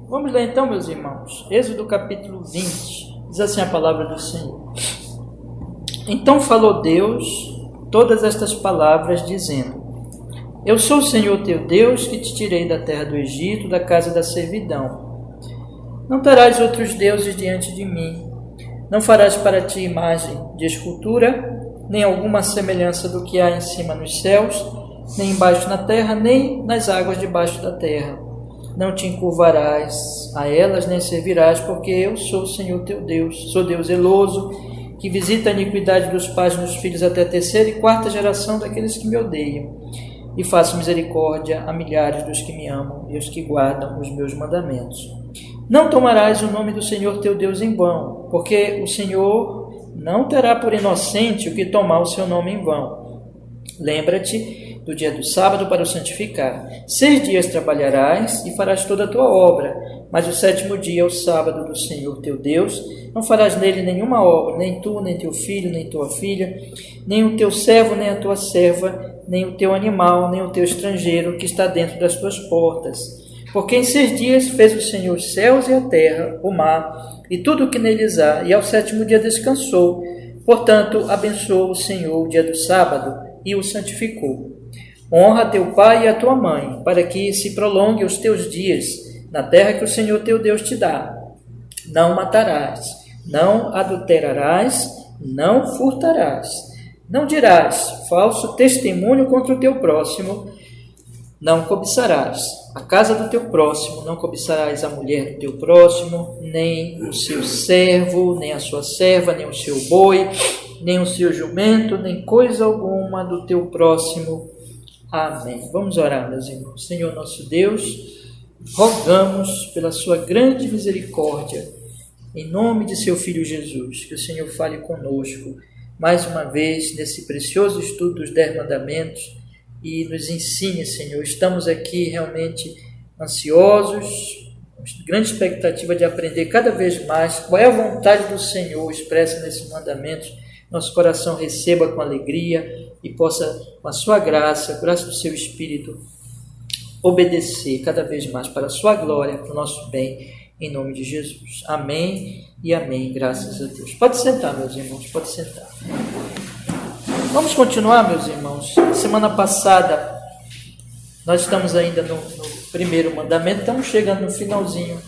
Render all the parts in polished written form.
Vamos ler então, meus irmãos, Êxodo capítulo 20, diz assim a palavra do Senhor. Então falou Deus todas estas palavras, dizendo: Eu sou o Senhor teu Deus, que te tirei da terra do Egito, da casa da servidão. Não terás outros deuses diante de mim. Não farás para ti imagem de escultura, nem alguma semelhança do que há em cima nos céus, nem embaixo na terra, nem nas águas debaixo da terra. Não te encurvarás a elas, nem servirás, porque eu sou o Senhor teu Deus. Sou Deus zeloso, que visita a iniquidade dos pais nos filhos até a terceira e quarta geração daqueles que me odeiam. E faço misericórdia a milhares dos que me amam e os que guardam os meus mandamentos. Não tomarás o nome do Senhor teu Deus em vão, porque o Senhor não terá por inocente o que tomar o seu nome em vão. Lembra-te do dia do sábado para o santificar. 6 dias trabalharás e farás toda a tua obra, mas o 7º dia é o sábado do Senhor teu Deus. Não farás nele nenhuma obra, nem tu, nem teu filho, nem tua filha, nem o teu servo, nem a tua serva, nem o teu animal, nem o teu estrangeiro que está dentro das tuas portas. Porque em 6 dias fez o Senhor os céus e a terra, o mar e tudo o que neles há, e ao 7º dia descansou. Portanto, abençoou o Senhor o dia do sábado e o santificou. Honra teu pai e a tua mãe, para que se prolongue os teus dias na terra que o Senhor teu Deus te dá. Não matarás, não adulterarás, não furtarás. Não dirás falso testemunho contra o teu próximo. Não cobiçarás a casa do teu próximo, não cobiçarás a mulher do teu próximo, nem o seu servo, nem a sua serva, nem o seu boi, nem o seu jumento, nem coisa alguma do teu próximo. Amém. Vamos orar, meus irmãos. Senhor nosso Deus, rogamos pela sua grande misericórdia, em nome de seu Filho Jesus, que o Senhor fale conosco mais uma vez nesse precioso estudo dos 10 mandamentos e nos ensine, Senhor. Estamos aqui realmente ansiosos, com grande expectativa de aprender cada vez mais qual é a vontade do Senhor expressa nesses mandamentos. Nosso coração receba com alegria e possa, com a sua graça, graça do seu Espírito, obedecer cada vez mais para a sua glória, para o nosso bem, em nome de Jesus. Amém e amém, graças a Deus. Pode sentar, meus irmãos, pode sentar. Vamos continuar, meus irmãos. Semana passada, nós estamos ainda no primeiro mandamento, estamos chegando no finalzinho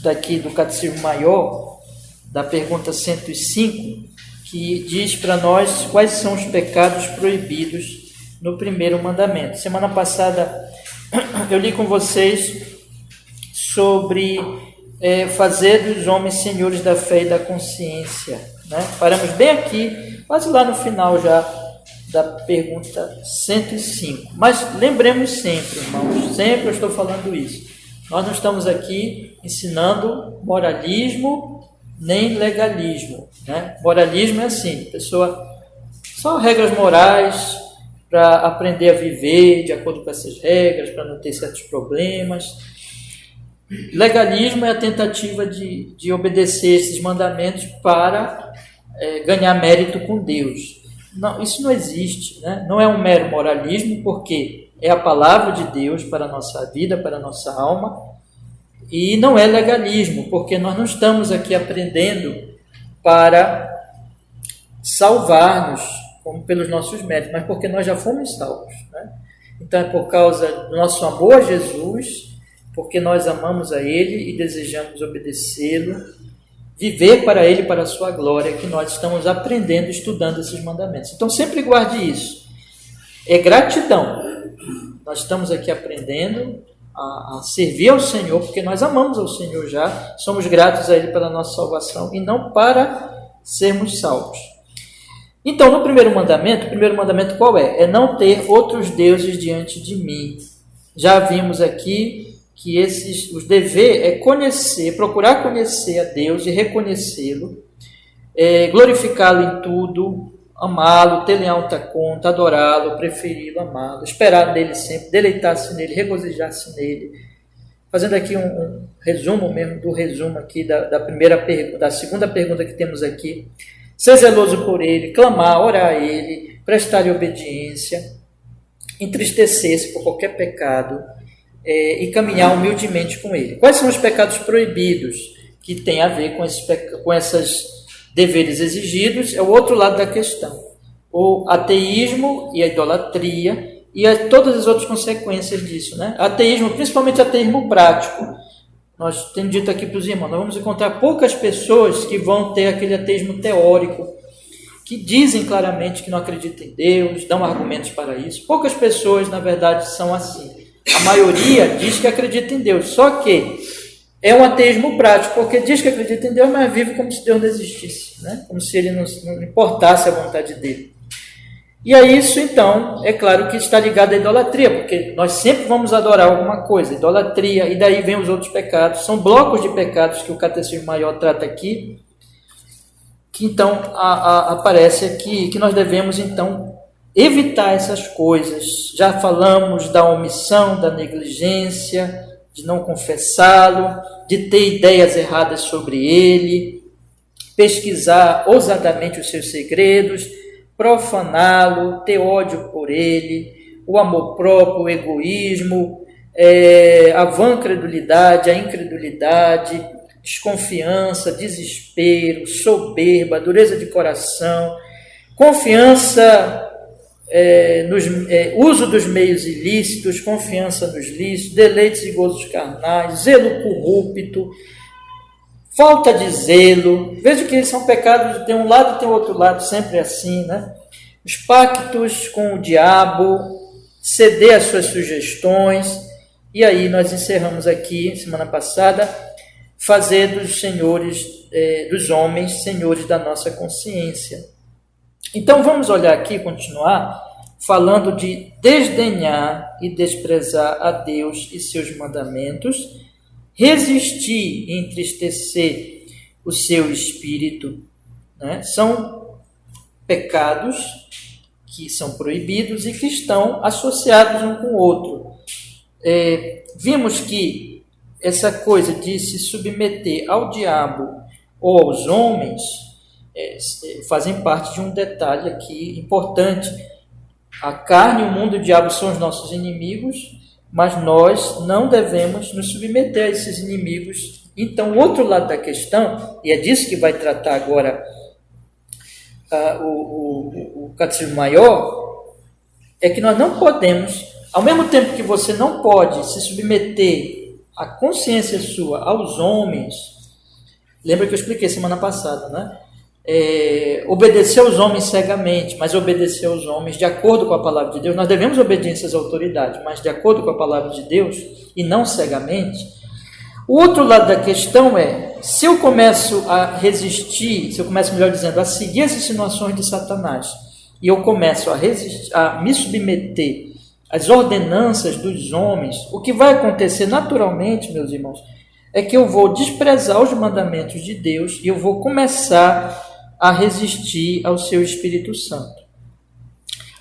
daqui do Catecismo Maior, da pergunta 105, que diz para nós quais são os pecados proibidos no primeiro mandamento. Semana passada eu li com vocês sobre fazer dos homens senhores da fé e da consciência, né? Paramos bem aqui, quase lá no final já da pergunta 105. Mas lembremos sempre, irmãos, sempre eu estou falando isso. Nós não estamos aqui ensinando moralismo nem legalismo, né? Moralismo é assim, pessoa só regras morais para aprender a viver de acordo com essas regras, para não ter certos problemas. Legalismo é a tentativa de obedecer esses mandamentos para ganhar mérito com Deus. Não, isso não existe, né? Não é um mero moralismo, porque é a palavra de Deus para a nossa vida, para a nossa alma. E não é legalismo, porque nós não estamos aqui aprendendo para salvar-nos como pelos nossos méritos, mas porque nós já fomos salvos, né? Então é por causa do nosso amor a Jesus, porque nós amamos a Ele e desejamos obedecê-lo, viver para Ele, para a sua glória, que nós estamos aprendendo, estudando esses mandamentos. Então sempre guarde isso. É gratidão. Nós estamos aqui aprendendo a servir ao Senhor, porque nós amamos ao Senhor já, somos gratos a Ele pela nossa salvação e não para sermos salvos. Então, no primeiro mandamento qual é? É não ter outros deuses diante de mim. Já vimos aqui que os dever é conhecer, procurar conhecer a Deus e reconhecê-lo, glorificá-lo em tudo, amá-lo, ter em alta conta, adorá-lo, preferi-lo, amá-lo, esperar nele sempre, deleitar-se nele, regozijar-se nele. Fazendo aqui um resumo mesmo do resumo aqui da segunda pergunta que temos aqui. Ser zeloso por ele, clamar, orar a ele, prestar-lhe obediência, entristecer-se por qualquer pecado, e caminhar humildemente com Ele. Quais são os pecados proibidos que tem a ver com esses deveres exigidos? É o outro lado da questão. O ateísmo e a idolatria e todas as outras consequências disso, né? Ateísmo, principalmente ateísmo prático. Nós temos dito aqui para os irmãos, nós vamos encontrar poucas pessoas que vão ter aquele ateísmo teórico, que dizem claramente que não acreditam em Deus, dão argumentos para isso. Poucas pessoas, na verdade, são assim. A maioria diz que acredita em Deus, só que é um ateísmo prático, porque diz que acredita em Deus, mas vive como se Deus não existisse, né? Como se ele não importasse a vontade dele. E a isso, então, é claro que está ligado à idolatria, porque nós sempre vamos adorar alguma coisa, idolatria, e daí vem os outros pecados. São blocos de pecados que o Catecismo Maior trata aqui, que então aparece aqui, que nós devemos, então, evitar essas coisas. Já falamos da omissão, da negligência, de não confessá-lo, de ter ideias erradas sobre ele, pesquisar ousadamente os seus segredos, profaná-lo, ter ódio por ele, o amor próprio, o egoísmo, a vã credulidade, a incredulidade, desconfiança, desespero, soberba, dureza de coração, confiança uso dos meios ilícitos, confiança nos lícitos, deleites e gozos carnais, zelo corrupto, falta de zelo. Veja que são pecados, tem um lado e tem outro lado, sempre assim, né? Os pactos com o diabo, ceder às suas sugestões. E aí nós encerramos aqui, semana passada, fazer dos senhores, dos homens, senhores da nossa consciência. Então vamos olhar aqui, continuar, falando de desdenhar e desprezar a Deus e seus mandamentos, resistir e entristecer o seu espírito, né? São pecados que são proibidos e que estão associados um com o outro. Vimos que essa coisa de se submeter ao diabo ou aos homens fazem parte de um detalhe aqui importante. A carne, o mundo e o diabo são os nossos inimigos, mas nós não devemos nos submeter a esses inimigos. Então, o outro lado da questão, e é disso que vai tratar agora o Catecismo Maior, é que nós não podemos, ao mesmo tempo que você não pode se submeter a consciência sua aos homens, lembra que eu expliquei semana passada, né? Obedecer aos homens cegamente, mas obedecer aos homens de acordo com a palavra de Deus. Nós devemos obediência às autoridades, mas de acordo com a palavra de Deus e não cegamente. O outro lado da questão é, se eu começo a resistir, se eu começo, melhor dizendo, a seguir as insinuações de Satanás, e eu começo a me submeter às ordenanças dos homens, o que vai acontecer naturalmente, meus irmãos, é que eu vou desprezar os mandamentos de Deus e eu vou começar a resistir ao seu Espírito Santo.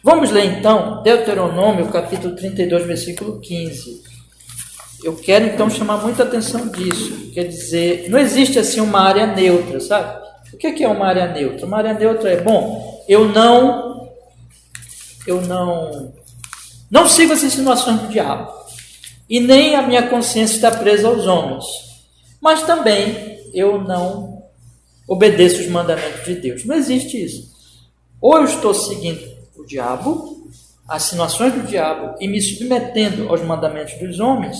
Vamos ler então Deuteronômio, capítulo 32, versículo 15. Eu quero então chamar muita atenção disso. Quer dizer, não existe assim uma área neutra, sabe? O que é uma área neutra? Uma área neutra é, bom, eu não sigo as insinuações do diabo. E nem a minha consciência está presa aos homens. Mas também eu não obedeço os mandamentos de Deus. Não existe isso. Ou eu estou seguindo o diabo, as insinuações do diabo, e me submetendo aos mandamentos dos homens,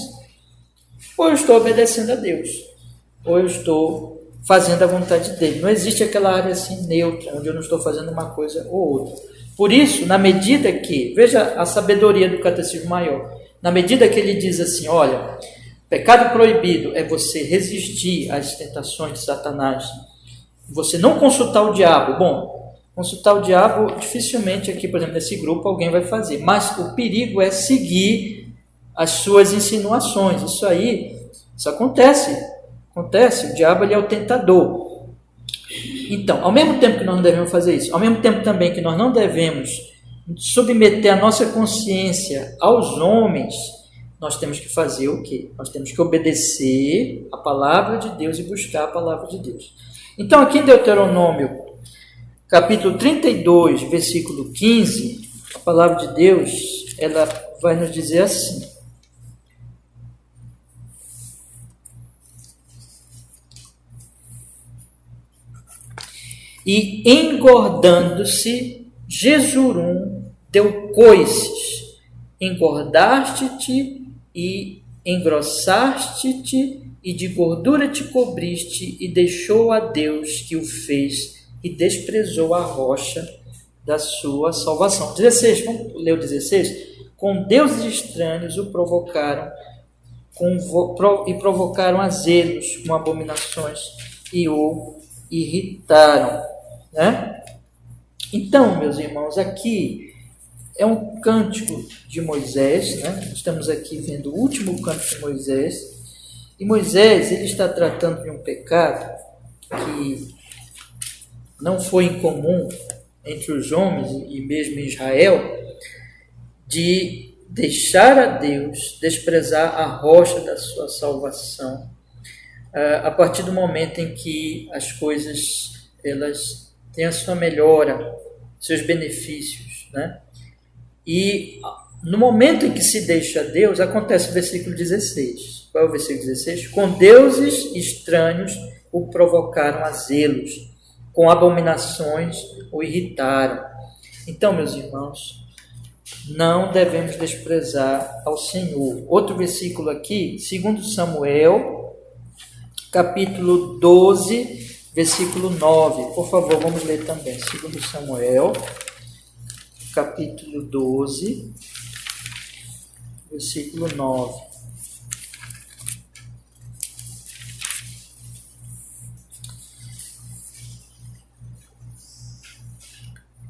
ou eu estou obedecendo a Deus, ou eu estou fazendo a vontade dele. Não existe aquela área assim neutra, onde eu não estou fazendo uma coisa ou outra. Por isso, na medida que, veja a sabedoria do Catecismo Maior, na medida que ele diz assim, olha, pecado proibido é você resistir às tentações de Satanás, você não consultar o diabo. Bom, consultar o diabo dificilmente aqui, por exemplo, nesse grupo alguém vai fazer, mas o perigo é seguir as suas insinuações. Isso acontece, o diabo ele é o tentador. Então, ao mesmo tempo que nós não devemos fazer isso, ao mesmo tempo também que nós não devemos submeter a nossa consciência aos homens, nós temos que fazer o quê? Nós temos que obedecer a palavra de Deus e buscar a palavra de Deus. Então, aqui em Deuteronômio, capítulo 32, versículo 15, a palavra de Deus, ela vai nos dizer assim: E engordando-se, Jesurum deu coices. Engordaste-te e engrossaste-te, e de gordura te cobriste, e deixou a Deus que o fez, e desprezou a rocha da sua salvação. 16, vamos ler o 16? Com deuses estranhos o provocaram, e provocaram a zelos com abominações, e o irritaram. Né? Então, meus irmãos, aqui é um cântico de Moisés, né? Estamos aqui vendo o último cântico de Moisés, e Moisés ele está tratando de um pecado que não foi incomum entre os homens e mesmo em Israel, de deixar a Deus, desprezar a rocha da sua salvação, a partir do momento em que as coisas elas têm a sua melhora, seus benefícios, né? E no momento em que se deixa Deus, acontece o versículo 16. Qual é o versículo 16? Com deuses estranhos o provocaram a zelos, com abominações o irritaram. Então, meus irmãos, não devemos desprezar ao Senhor. Outro versículo aqui, 2 Samuel, capítulo 12, versículo 9. Por favor, vamos ler também. 2 Samuel, capítulo 12, versículo 9.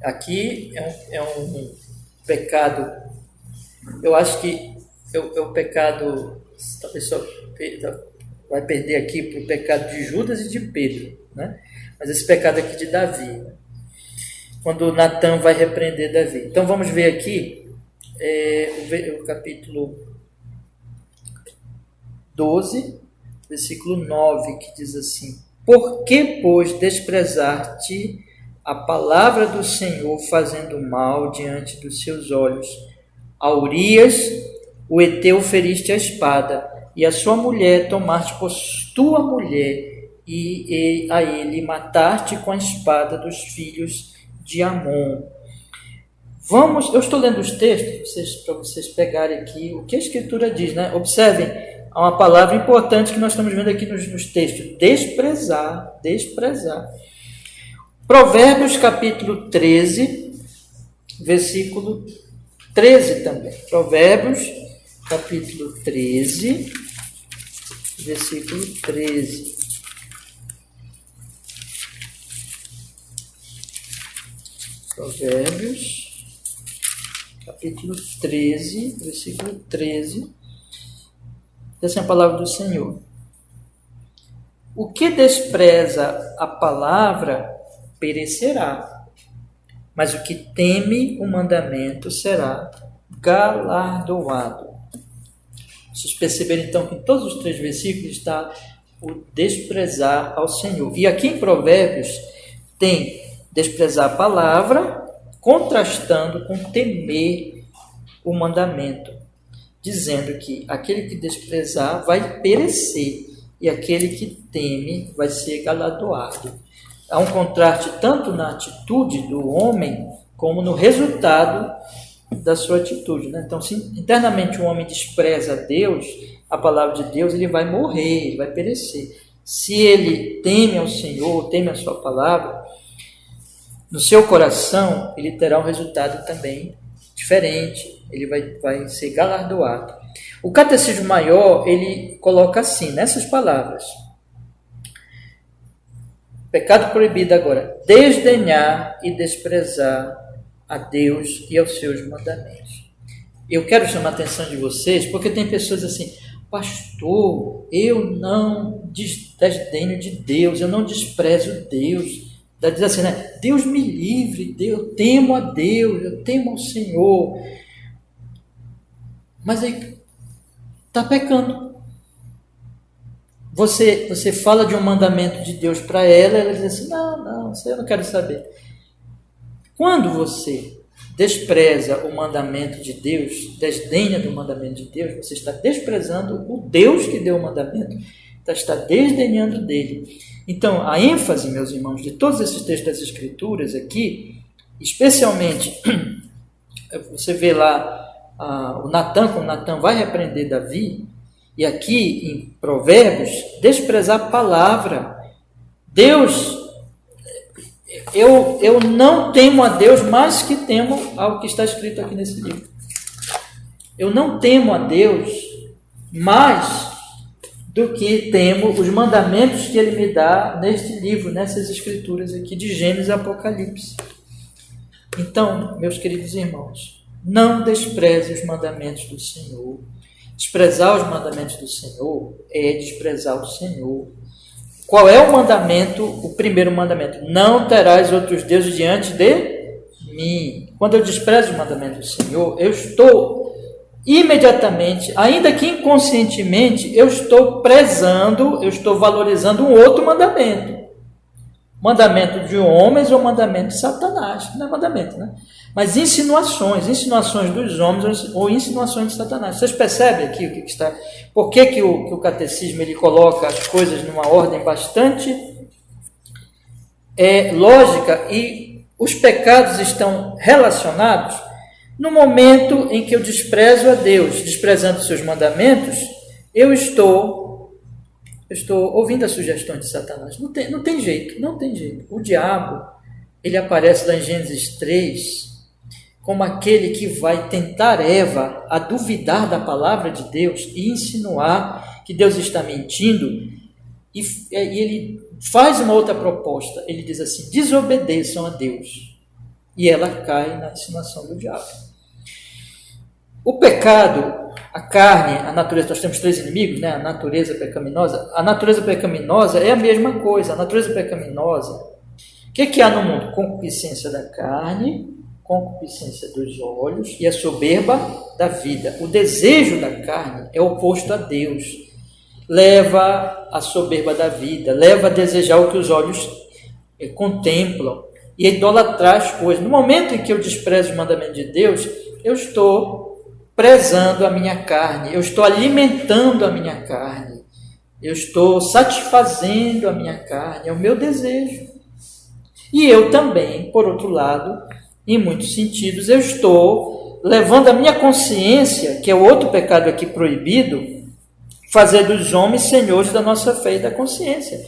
Aqui é um pecado, eu acho que é o pecado, a pessoa vai perder aqui para o pecado de Judas e de Pedro, né? Mas esse pecado aqui de Davi, né? Quando Natã vai repreender Davi. Então vamos ver aqui o capítulo 12, versículo 9, que diz assim: Por que, pois, desprezar-te a palavra do Senhor, fazendo mal diante dos seus olhos? A Urias, o Heteu, feriste a espada, e a sua mulher tomaste por tua mulher, e a ele mataste com a espada dos filhos de Amon. Eu estou lendo os textos para vocês pegarem aqui o que a Escritura diz, né? Observem, há uma palavra importante que nós estamos vendo aqui nos textos: desprezar. Provérbios capítulo 13, versículo 13 também. Provérbios capítulo 13, versículo 13. Provérbios capítulo 13, versículo 13. Essa é a palavra do Senhor. O que despreza a palavra perecerá, mas o que teme o mandamento será galardoado. Vocês perceberam então que em todos os 3 versículos está o desprezar ao Senhor. E aqui em Provérbios tem desprezar a palavra, contrastando com temer o mandamento, dizendo que aquele que desprezar vai perecer e aquele que teme vai ser galardoado. Há um contraste tanto na atitude do homem como no resultado da sua atitude, né? Então, se internamente o homem despreza a Deus, a palavra de Deus, ele vai morrer, ele vai perecer. Se ele teme ao Senhor, teme a sua palavra, no seu coração ele terá um resultado também diferente, ele vai ser galardoado. O Catecismo Maior, ele coloca assim, nessas palavras: pecado proibido agora, desdenhar e desprezar a Deus e aos seus mandamentos. Eu quero chamar a atenção de vocês, porque tem pessoas assim: pastor, eu não desdenho de Deus, eu não desprezo Deus. Diz assim, né? Deus me livre, eu temo a Deus, eu temo ao Senhor. Mas aí está pecando. Você fala de um mandamento de Deus para ela diz assim: não, isso eu não quero saber. Quando você despreza o mandamento de Deus, desdenha do mandamento de Deus, você está desprezando o Deus que deu o mandamento está desdenhando dele. Então, a ênfase, meus irmãos, de todos esses textos das Escrituras aqui, especialmente, você vê lá o Natan, como Natan vai repreender Davi, e aqui em Provérbios, desprezar a palavra. Deus, eu não temo a Deus mais que temo ao que está escrito aqui nesse livro. Eu não temo a Deus mais do que temo os mandamentos que Ele me dá neste livro, nessas escrituras aqui de Gênesis e Apocalipse. Então, meus queridos irmãos, não despreze os mandamentos do Senhor. Desprezar os mandamentos do Senhor é desprezar o Senhor. Qual é o mandamento? O primeiro mandamento: não terás outros deuses diante de mim. Quando eu desprezo o mandamento do Senhor, eu estou imediatamente, ainda que inconscientemente, eu estou prezando, eu estou valorizando um outro mandamento. Mandamento de homens ou mandamento de Satanás. Não é mandamento, né? Mas insinuações dos homens ou insinuações de Satanás. Vocês percebem aqui o que está... Por que o catecismo ele coloca as coisas numa ordem bastante lógica, e os pecados estão relacionados? No momento em que eu desprezo a Deus, desprezando os seus mandamentos, eu estou ouvindo as sugestões de Satanás. Não tem jeito. O diabo, ele aparece lá em Gênesis 3, como aquele que vai tentar Eva a duvidar da palavra de Deus e insinuar que Deus está mentindo, e ele faz uma outra proposta. Ele diz assim: desobedeçam a Deus. E ela cai na insinuação do diabo. O pecado, a carne, a natureza, nós temos três inimigos, né? A natureza pecaminosa. A natureza pecaminosa é a mesma coisa. A natureza pecaminosa, o que há no mundo? Concupiscência da carne, concupiscência dos olhos e a soberba da vida. O desejo da carne é oposto a Deus. Leva a soberba da vida, leva a desejar o que os olhos contemplam e a idolatrar as coisas. No momento em que eu desprezo o mandamento de Deus, eu estou prezando a minha carne, eu estou alimentando a minha carne, eu estou satisfazendo a minha carne, é o meu desejo. E eu também, por outro lado, em muitos sentidos, eu estou levando a minha consciência, que é o outro pecado aqui proibido, fazer dos homens senhores da nossa fé e da consciência.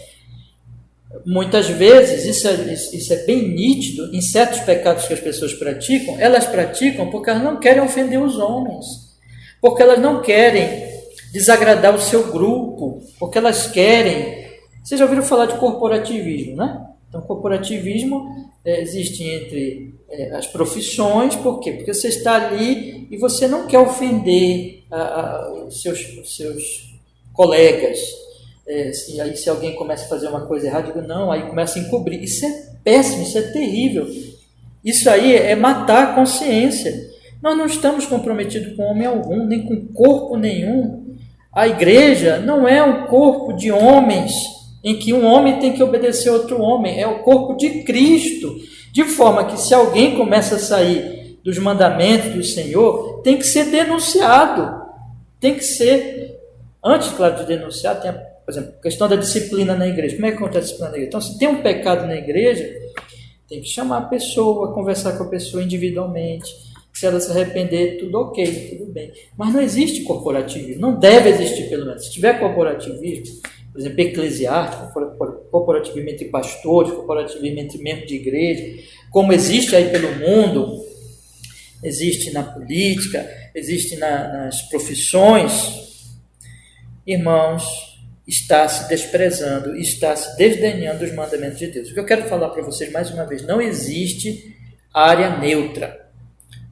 Muitas vezes, isso é bem nítido, em certos pecados que as pessoas praticam, elas praticam porque elas não querem ofender os homens, porque elas não querem desagradar o seu grupo, porque elas querem... Vocês já ouviram falar de corporativismo, né? Então, corporativismo existe entre as profissões. Por quê? Porque você está ali e você não quer ofender os seus colegas. E aí, se alguém começa a fazer uma coisa errada, eu digo, não, aí começa a encobrir. Isso é péssimo, isso é terrível. Isso aí é matar a consciência. Nós não estamos comprometidos com homem algum, nem com corpo nenhum. A igreja não é um corpo de homens em que um homem tem que obedecer a outro homem. É o corpo de Cristo. De forma que, se alguém começa a sair dos mandamentos do Senhor, tem que ser denunciado. Tem que ser, antes, claro, de denunciar, tem por exemplo, a questão da disciplina na igreja. Como é que acontece a disciplina na igreja? Então, se tem um pecado na igreja, tem que chamar a pessoa, conversar com a pessoa individualmente. Se ela se arrepender, tudo ok, tudo bem. Mas não existe corporativismo, não deve existir, pelo menos. Se tiver corporativismo, por exemplo, eclesiástico, corporativismo entre pastores, corporativismo entre membros de igreja, como existe aí pelo mundo, existe na política, existe nas profissões, irmãos, está se desprezando, está se desdenhando dos mandamentos de Deus. O que eu quero falar para vocês mais uma vez, não existe área neutra.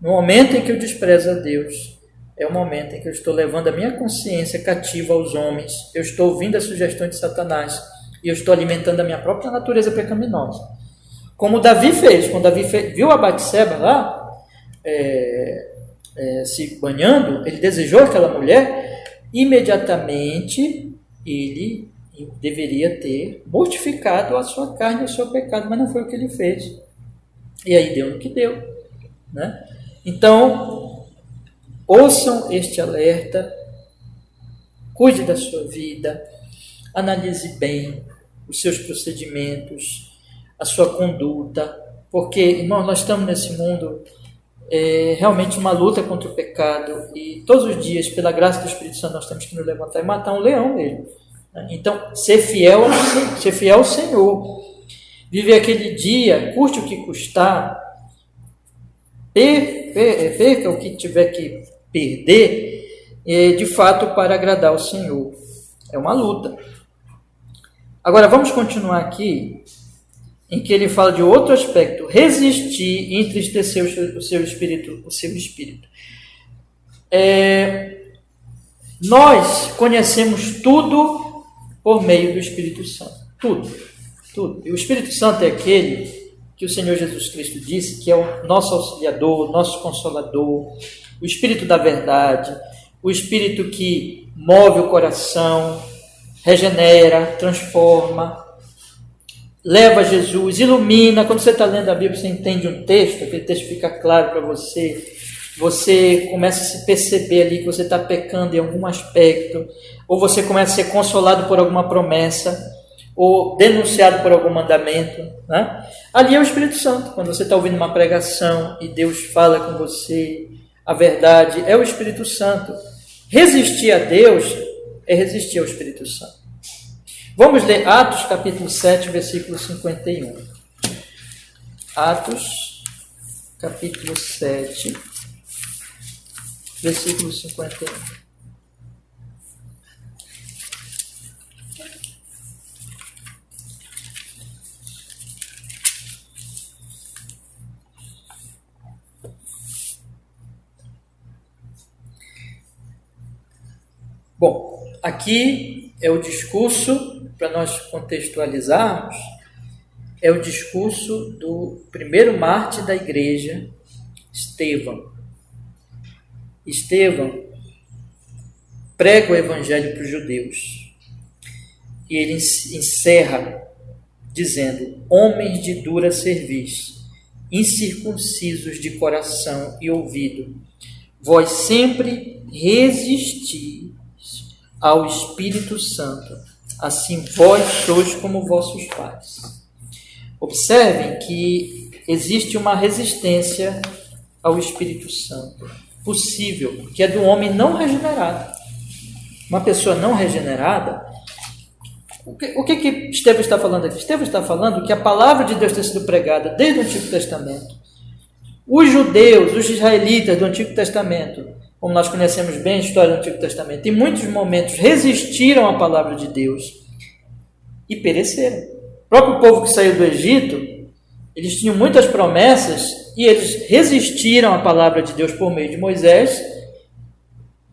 No momento em que eu desprezo a Deus, é o momento em que eu estou levando a minha consciência cativa aos homens, eu estou ouvindo as sugestões de Satanás e eu estou alimentando a minha própria natureza pecaminosa. Como Davi fez, quando Davi viu a Batseba lá, se banhando, ele desejou aquela mulher, imediatamente ele deveria ter mortificado a sua carne e o seu pecado, mas não foi o que ele fez. E aí deu no que deu, né? Então, ouçam este alerta, cuide da sua vida, analise bem os seus procedimentos, a sua conduta, porque, irmãos, nós estamos nesse mundo realmente uma luta contra o pecado, e todos os dias, pela graça do Espírito Santo, nós temos que nos levantar e matar um leão mesmo. Então, ser fiel ao Senhor, viver aquele dia, custe o que custar, perca o que tiver que perder, de fato, para agradar o Senhor. É uma luta. Agora, vamos continuar aqui, em que ele fala de outro aspecto: resistir e entristecer o seu espírito. Nós conhecemos tudo por meio do Espírito Santo. Tudo. E o Espírito Santo é aquele que o Senhor Jesus Cristo disse que é o nosso auxiliador, nosso consolador, o Espírito da verdade, o Espírito que move o coração, regenera, transforma, leva Jesus, ilumina. Quando você está lendo a Bíblia, você entende um texto, aquele texto fica claro para você, você começa a se perceber ali que você está pecando em algum aspecto, ou você começa a ser consolado por alguma promessa, ou denunciado por algum mandamento, né? Ali é o Espírito Santo. Quando você está ouvindo uma pregação e Deus fala com você a verdade, é o Espírito Santo. Resistir a Deus é resistir ao Espírito Santo. Vamos ler Atos capítulo 7, versículo 51. Atos capítulo 7, versículo 51. Bom, aqui é o discurso, para nós contextualizarmos, é o discurso do primeiro mártir da igreja, Estevão. Estevão prega o evangelho para os judeus e ele encerra dizendo: homens de dura cerviz, incircuncisos de coração e ouvido, vós sempre resistis ao Espírito Santo, assim vós sois como vossos pais. Observem que existe uma resistência ao Espírito Santo, possível, que é do homem não regenerado. Uma pessoa não regenerada, o que Estevão está falando aqui? Estevão está falando que a palavra de Deus tem sido pregada desde o Antigo Testamento. Os judeus, os israelitas do Antigo Testamento, como nós conhecemos bem a história do Antigo Testamento, em muitos momentos resistiram à palavra de Deus e pereceram. O próprio povo que saiu do Egito, eles tinham muitas promessas e eles resistiram à palavra de Deus por meio de Moisés.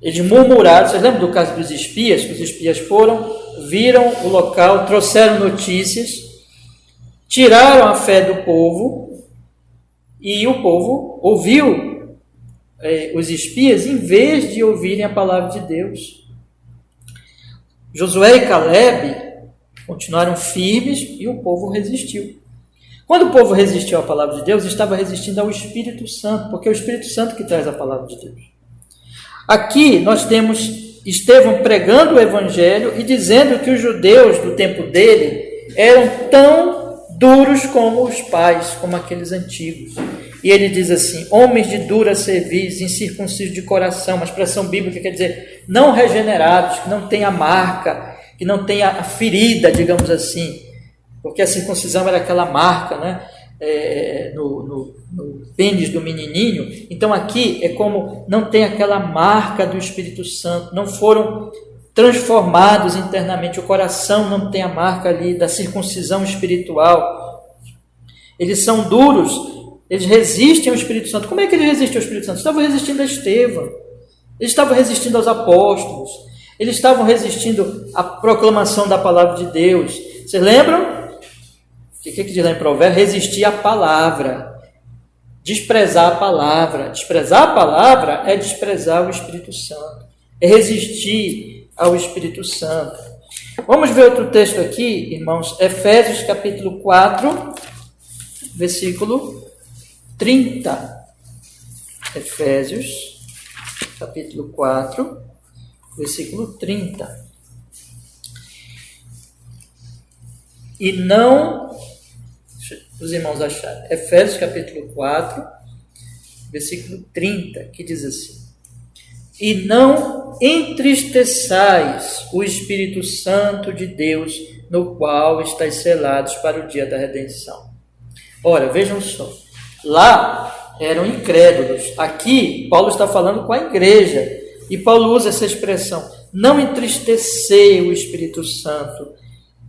Eles murmuraram. Vocês lembram do caso dos espias? Que os espias foram, viram o local, trouxeram notícias, tiraram a fé do povo e o povo ouviu os espias em vez de ouvirem a palavra de Deus. Josué e Caleb continuaram firmes e o povo resistiu. Quando o povo resistiu à palavra de Deus, estava resistindo ao Espírito Santo, porque é o Espírito Santo que traz a palavra de Deus. Aqui nós temos Estevão pregando o evangelho e dizendo que os judeus do tempo dele eram tão duros como os pais, como aqueles antigos. E ele diz assim: homens de dura cerviz, incircuncisos de coração, uma expressão bíblica quer dizer não regenerados, que não tem a marca, que não tem a ferida, digamos assim, porque a circuncisão era aquela marca, né, no pênis do menininho. Então aqui é como não tem aquela marca do Espírito Santo, não foram transformados internamente, o coração não tem a marca ali da circuncisão espiritual. Eles são duros. Eles resistem ao Espírito Santo. Como é que eles resistem ao Espírito Santo? Estavam resistindo a Estevão. Eles estavam resistindo aos apóstolos. Eles estavam resistindo à proclamação da palavra de Deus. Vocês lembram? O que diz lá em Provérbios? Resistir à palavra. Desprezar a palavra. Desprezar a palavra é desprezar o Espírito Santo. É resistir ao Espírito Santo. Vamos ver outro texto aqui, irmãos. Efésios capítulo 4, versículo 30. Efésios, capítulo 4, versículo 30. E não, os irmãos acharam, Efésios capítulo 4, versículo 30, que diz assim: e não entristeçais o Espírito Santo de Deus, no qual estáis selados para o dia da redenção. Ora, vejam só, lá eram incrédulos, aqui Paulo está falando com a igreja, e Paulo usa essa expressão, não entristecei o Espírito Santo,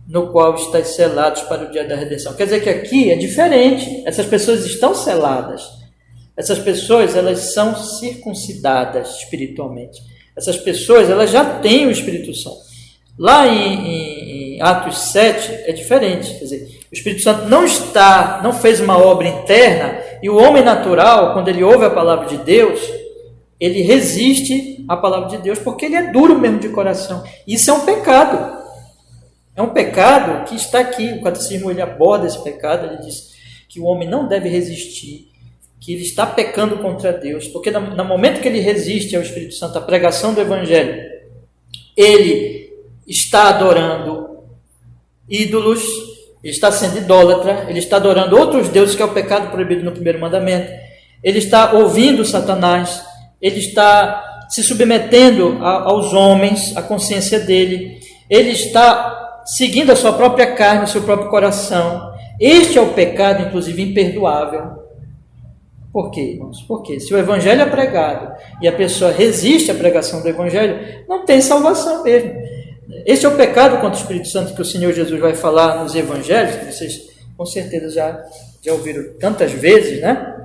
no qual estáis selados para o dia da redenção. Quer dizer que aqui é diferente, essas pessoas estão seladas, essas pessoas elas são circuncidadas espiritualmente, essas pessoas elas já têm o Espírito Santo. Lá em Atos 7 é diferente, quer dizer, o Espírito Santo não fez uma obra interna, e o homem natural, quando ele ouve a palavra de Deus, ele resiste à palavra de Deus, porque ele é duro mesmo de coração. Isso é um pecado. É um pecado que está aqui. O catecismo ele aborda esse pecado, ele diz que o homem não deve resistir, que ele está pecando contra Deus, porque no momento que ele resiste ao Espírito Santo, à pregação do Evangelho, ele está adorando ídolos, ele está sendo idólatra, ele está adorando outros deuses, que é o pecado proibido no primeiro mandamento, ele está ouvindo Satanás, ele está se submetendo aos homens, à consciência dele, ele está seguindo a sua própria carne, o seu próprio coração. Este é o pecado, inclusive, imperdoável. Por quê, irmãos? Porque se o Evangelho é pregado e a pessoa resiste à pregação do Evangelho, não tem salvação mesmo. Esse é o pecado contra o Espírito Santo que o Senhor Jesus vai falar nos Evangelhos, que vocês com certeza já ouviram tantas vezes, né?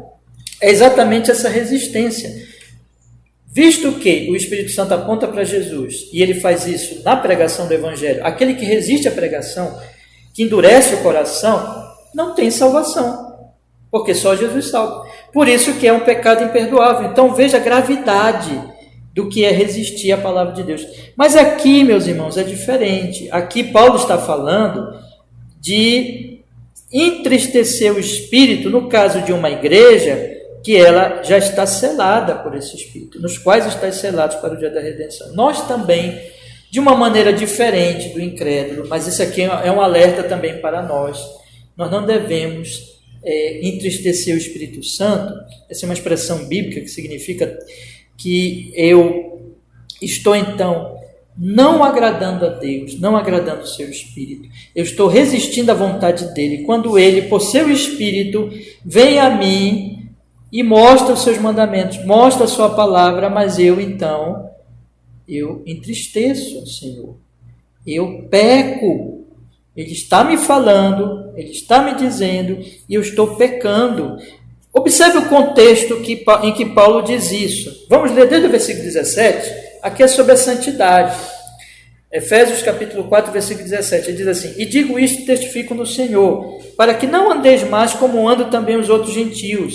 É exatamente essa resistência. Visto que o Espírito Santo aponta para Jesus, e ele faz isso na pregação do Evangelho, aquele que resiste à pregação, que endurece o coração, não tem salvação, porque só Jesus salva. Por isso que é um pecado imperdoável. Então veja a gravidade do que é resistir à palavra de Deus. Mas aqui, meus irmãos, é diferente. Aqui Paulo está falando de entristecer o Espírito, no caso de uma igreja, que ela já está selada por esse Espírito, nos quais estáis selados para o dia da redenção. Nós também, de uma maneira diferente do incrédulo, mas isso aqui é um alerta também para nós. Nós não devemos entristecer o Espírito Santo. Essa é uma expressão bíblica que significa que eu estou, então, não agradando a Deus, não agradando o seu Espírito. Eu estou resistindo à vontade dele. Quando ele, por seu Espírito, vem a mim e mostra os seus mandamentos, mostra a sua palavra, mas eu entristeço o Senhor. Eu peco. Ele está me falando, ele está me dizendo, e eu estou pecando. Observe o contexto em que Paulo diz isso. Vamos ler desde o versículo 17, aqui é sobre a santidade. Efésios capítulo 4, versículo 17, ele diz assim: e digo isto e testifico no Senhor, para que não andeis mais como andam também os outros gentios,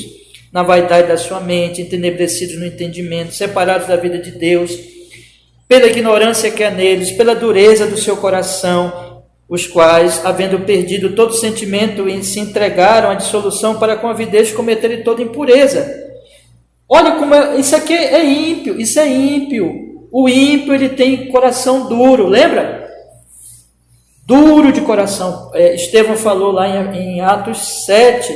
na vaidade da sua mente, entenebrecidos no entendimento, separados da vida de Deus, pela ignorância que há neles, pela dureza do seu coração, os quais, havendo perdido todo sentimento, se entregaram à dissolução para com avidez cometerem toda impureza. Olha como isso aqui é ímpio, isso é ímpio. O ímpio, ele tem coração duro, lembra? Duro de coração. Estevão falou lá em Atos 7,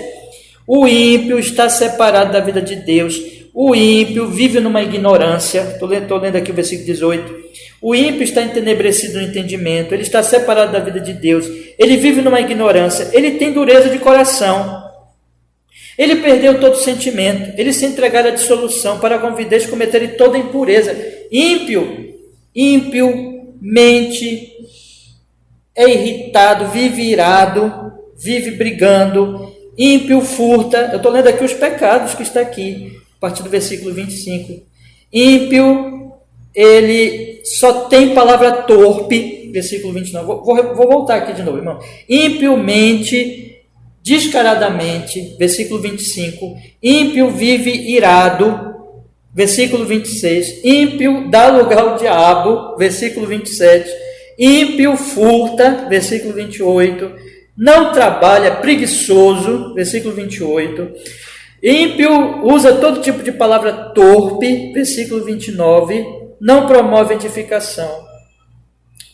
o ímpio está separado da vida de Deus. O ímpio vive numa ignorância. Estou lendo aqui o versículo 18. O ímpio está entenebrecido no entendimento. Ele está separado da vida de Deus. Ele vive numa ignorância. Ele tem dureza de coração. Ele perdeu todo sentimento. Ele se entregaram à dissolução para com avidez cometerem toda impureza. Ímpio mente, é irritado, vive irado, vive brigando. Ímpio furta. Eu estou lendo aqui os pecados que está aqui, a partir do versículo 25. Ímpio, ele só tem palavra torpe, versículo 29. Vou voltar aqui de novo, irmão. Ímpio mente descaradamente, versículo 25. Ímpio vive irado, versículo 26. Ímpio dá lugar ao diabo, versículo 27. Ímpio furta, versículo 28. Não trabalha, preguiçoso, versículo 28. Ímpio usa todo tipo de palavra torpe, versículo 29. Não promove edificação.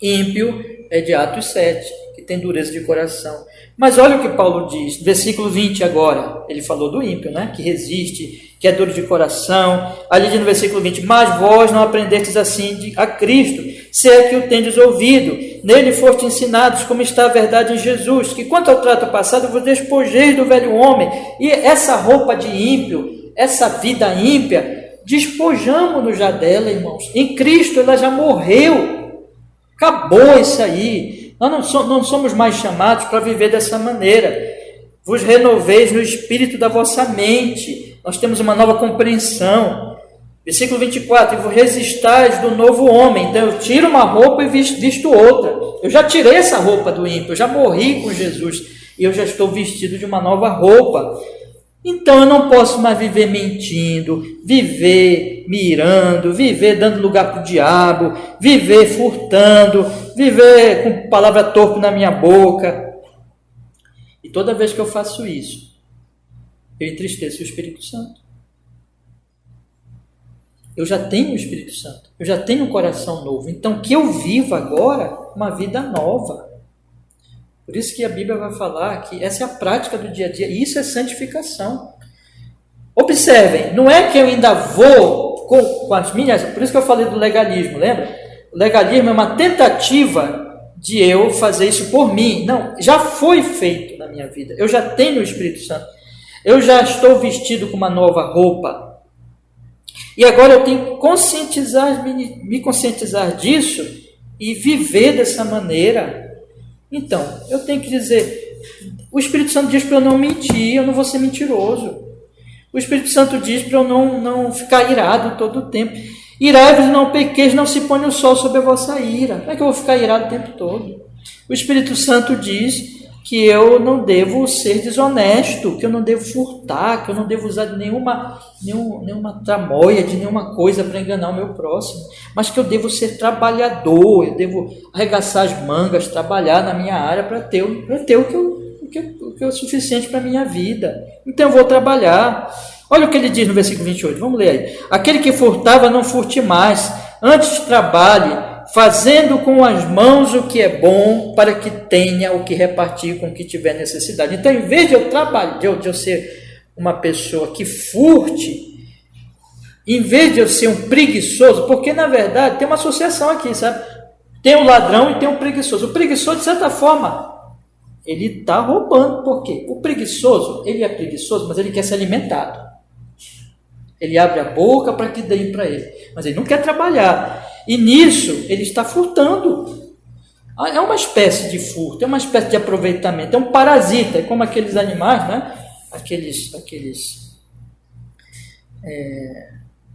Ímpio é de Atos 7, que tem dureza de coração. Mas olha o que Paulo diz, versículo 20 agora, ele falou do ímpio, né? Que resiste, que é duro de coração. Ali diz no versículo 20, mas vós não aprendestes assim a Cristo, se é que o tendes ouvido, nele foste ensinados como está a verdade em Jesus, que quanto ao trato passado vos despojeis do velho homem, e essa roupa de ímpio, essa vida ímpia, despojamos-nos já dela, irmãos. Em Cristo ela já morreu, acabou isso aí. Nós não somos mais chamados para viver dessa maneira. Vos renoveis no espírito da vossa mente. Nós temos uma nova compreensão. Versículo 24, e vos resistais do novo homem. Então eu tiro uma roupa e visto outra. Eu já tirei essa roupa do ímpio, eu já morri com Jesus e eu já estou vestido de uma nova roupa. Então eu não posso mais viver mentindo, viver mirando, viver dando lugar para o diabo, viver furtando, viver com palavra torpe na minha boca. E toda vez que eu faço isso, eu entristeço o Espírito Santo. Eu já tenho o Espírito Santo, eu já tenho um coração novo. Então que eu viva agora uma vida nova. Por isso que a Bíblia vai falar que essa é a prática do dia a dia, e isso é santificação. Observem, não é que eu ainda vou com as minhas... Por isso que eu falei do legalismo, lembra? O legalismo é uma tentativa de eu fazer isso por mim. Não, já foi feito na minha vida. Eu já tenho o Espírito Santo. Eu já estou vestido com uma nova roupa. E agora eu tenho que me conscientizar disso e viver dessa maneira. Então, eu tenho que dizer, o Espírito Santo diz para eu não mentir, eu não vou ser mentiroso. O Espírito Santo diz para eu não ficar irado todo o tempo. Irai-vos e não pequeis, não se põe o sol sobre a vossa ira. Como é que eu vou ficar irado o tempo todo? O Espírito Santo diz que eu não devo ser desonesto, que eu não devo furtar, que eu não devo usar nenhuma tramóia de nenhuma coisa para enganar o meu próximo, mas que eu devo ser trabalhador, eu devo arregaçar as mangas, trabalhar na minha área para ter o que é suficiente para a minha vida. Então eu vou trabalhar. Olha o que ele diz no versículo 28, vamos ler aí. Aquele que furtava, não furte mais, antes trabalhe, fazendo com as mãos o que é bom, para que tenha o que repartir com o que tiver necessidade. Então, em vez de eu trabalhar, de eu ser uma pessoa que furte, em vez de eu ser um preguiçoso, porque na verdade tem uma associação aqui, sabe? Tem um ladrão e tem um preguiçoso. O preguiçoso, de certa forma, ele está roubando. Por quê? O preguiçoso, ele é preguiçoso, mas ele quer ser alimentado. Ele abre a boca para que deem para ele, mas ele não quer trabalhar. E nisso ele está furtando. É uma espécie de furto, é uma espécie de aproveitamento, é um parasita, é como aqueles animais, né?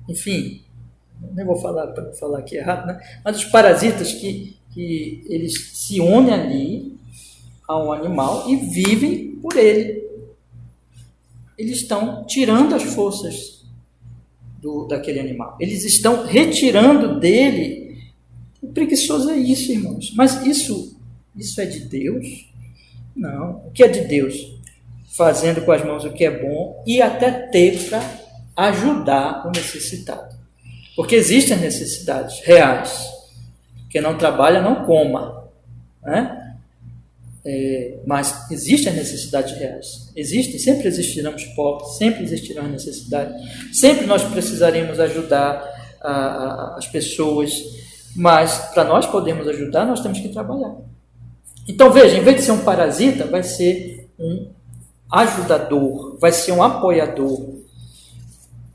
Enfim, nem vou falar para falar aqui errado, né? Mas os parasitas que eles se unem ali a um animal e vivem por ele. Eles estão tirando as forças daquele animal. Eles estão retirando dele. O preguiçoso é isso, irmãos. Mas isso é de Deus? Não. O que é de Deus? Fazendo com as mãos o que é bom e até ter para ajudar o necessitado. Porque existem necessidades reais. Quem não trabalha, não coma. Né? Mas existem necessidades reais. Existem, sempre existirão os pobres, sempre existirão as necessidades, sempre nós precisaremos ajudar as pessoas, mas para nós podermos ajudar, nós temos que trabalhar. Então veja, em vez de ser um parasita, vai ser um ajudador, vai ser um apoiador.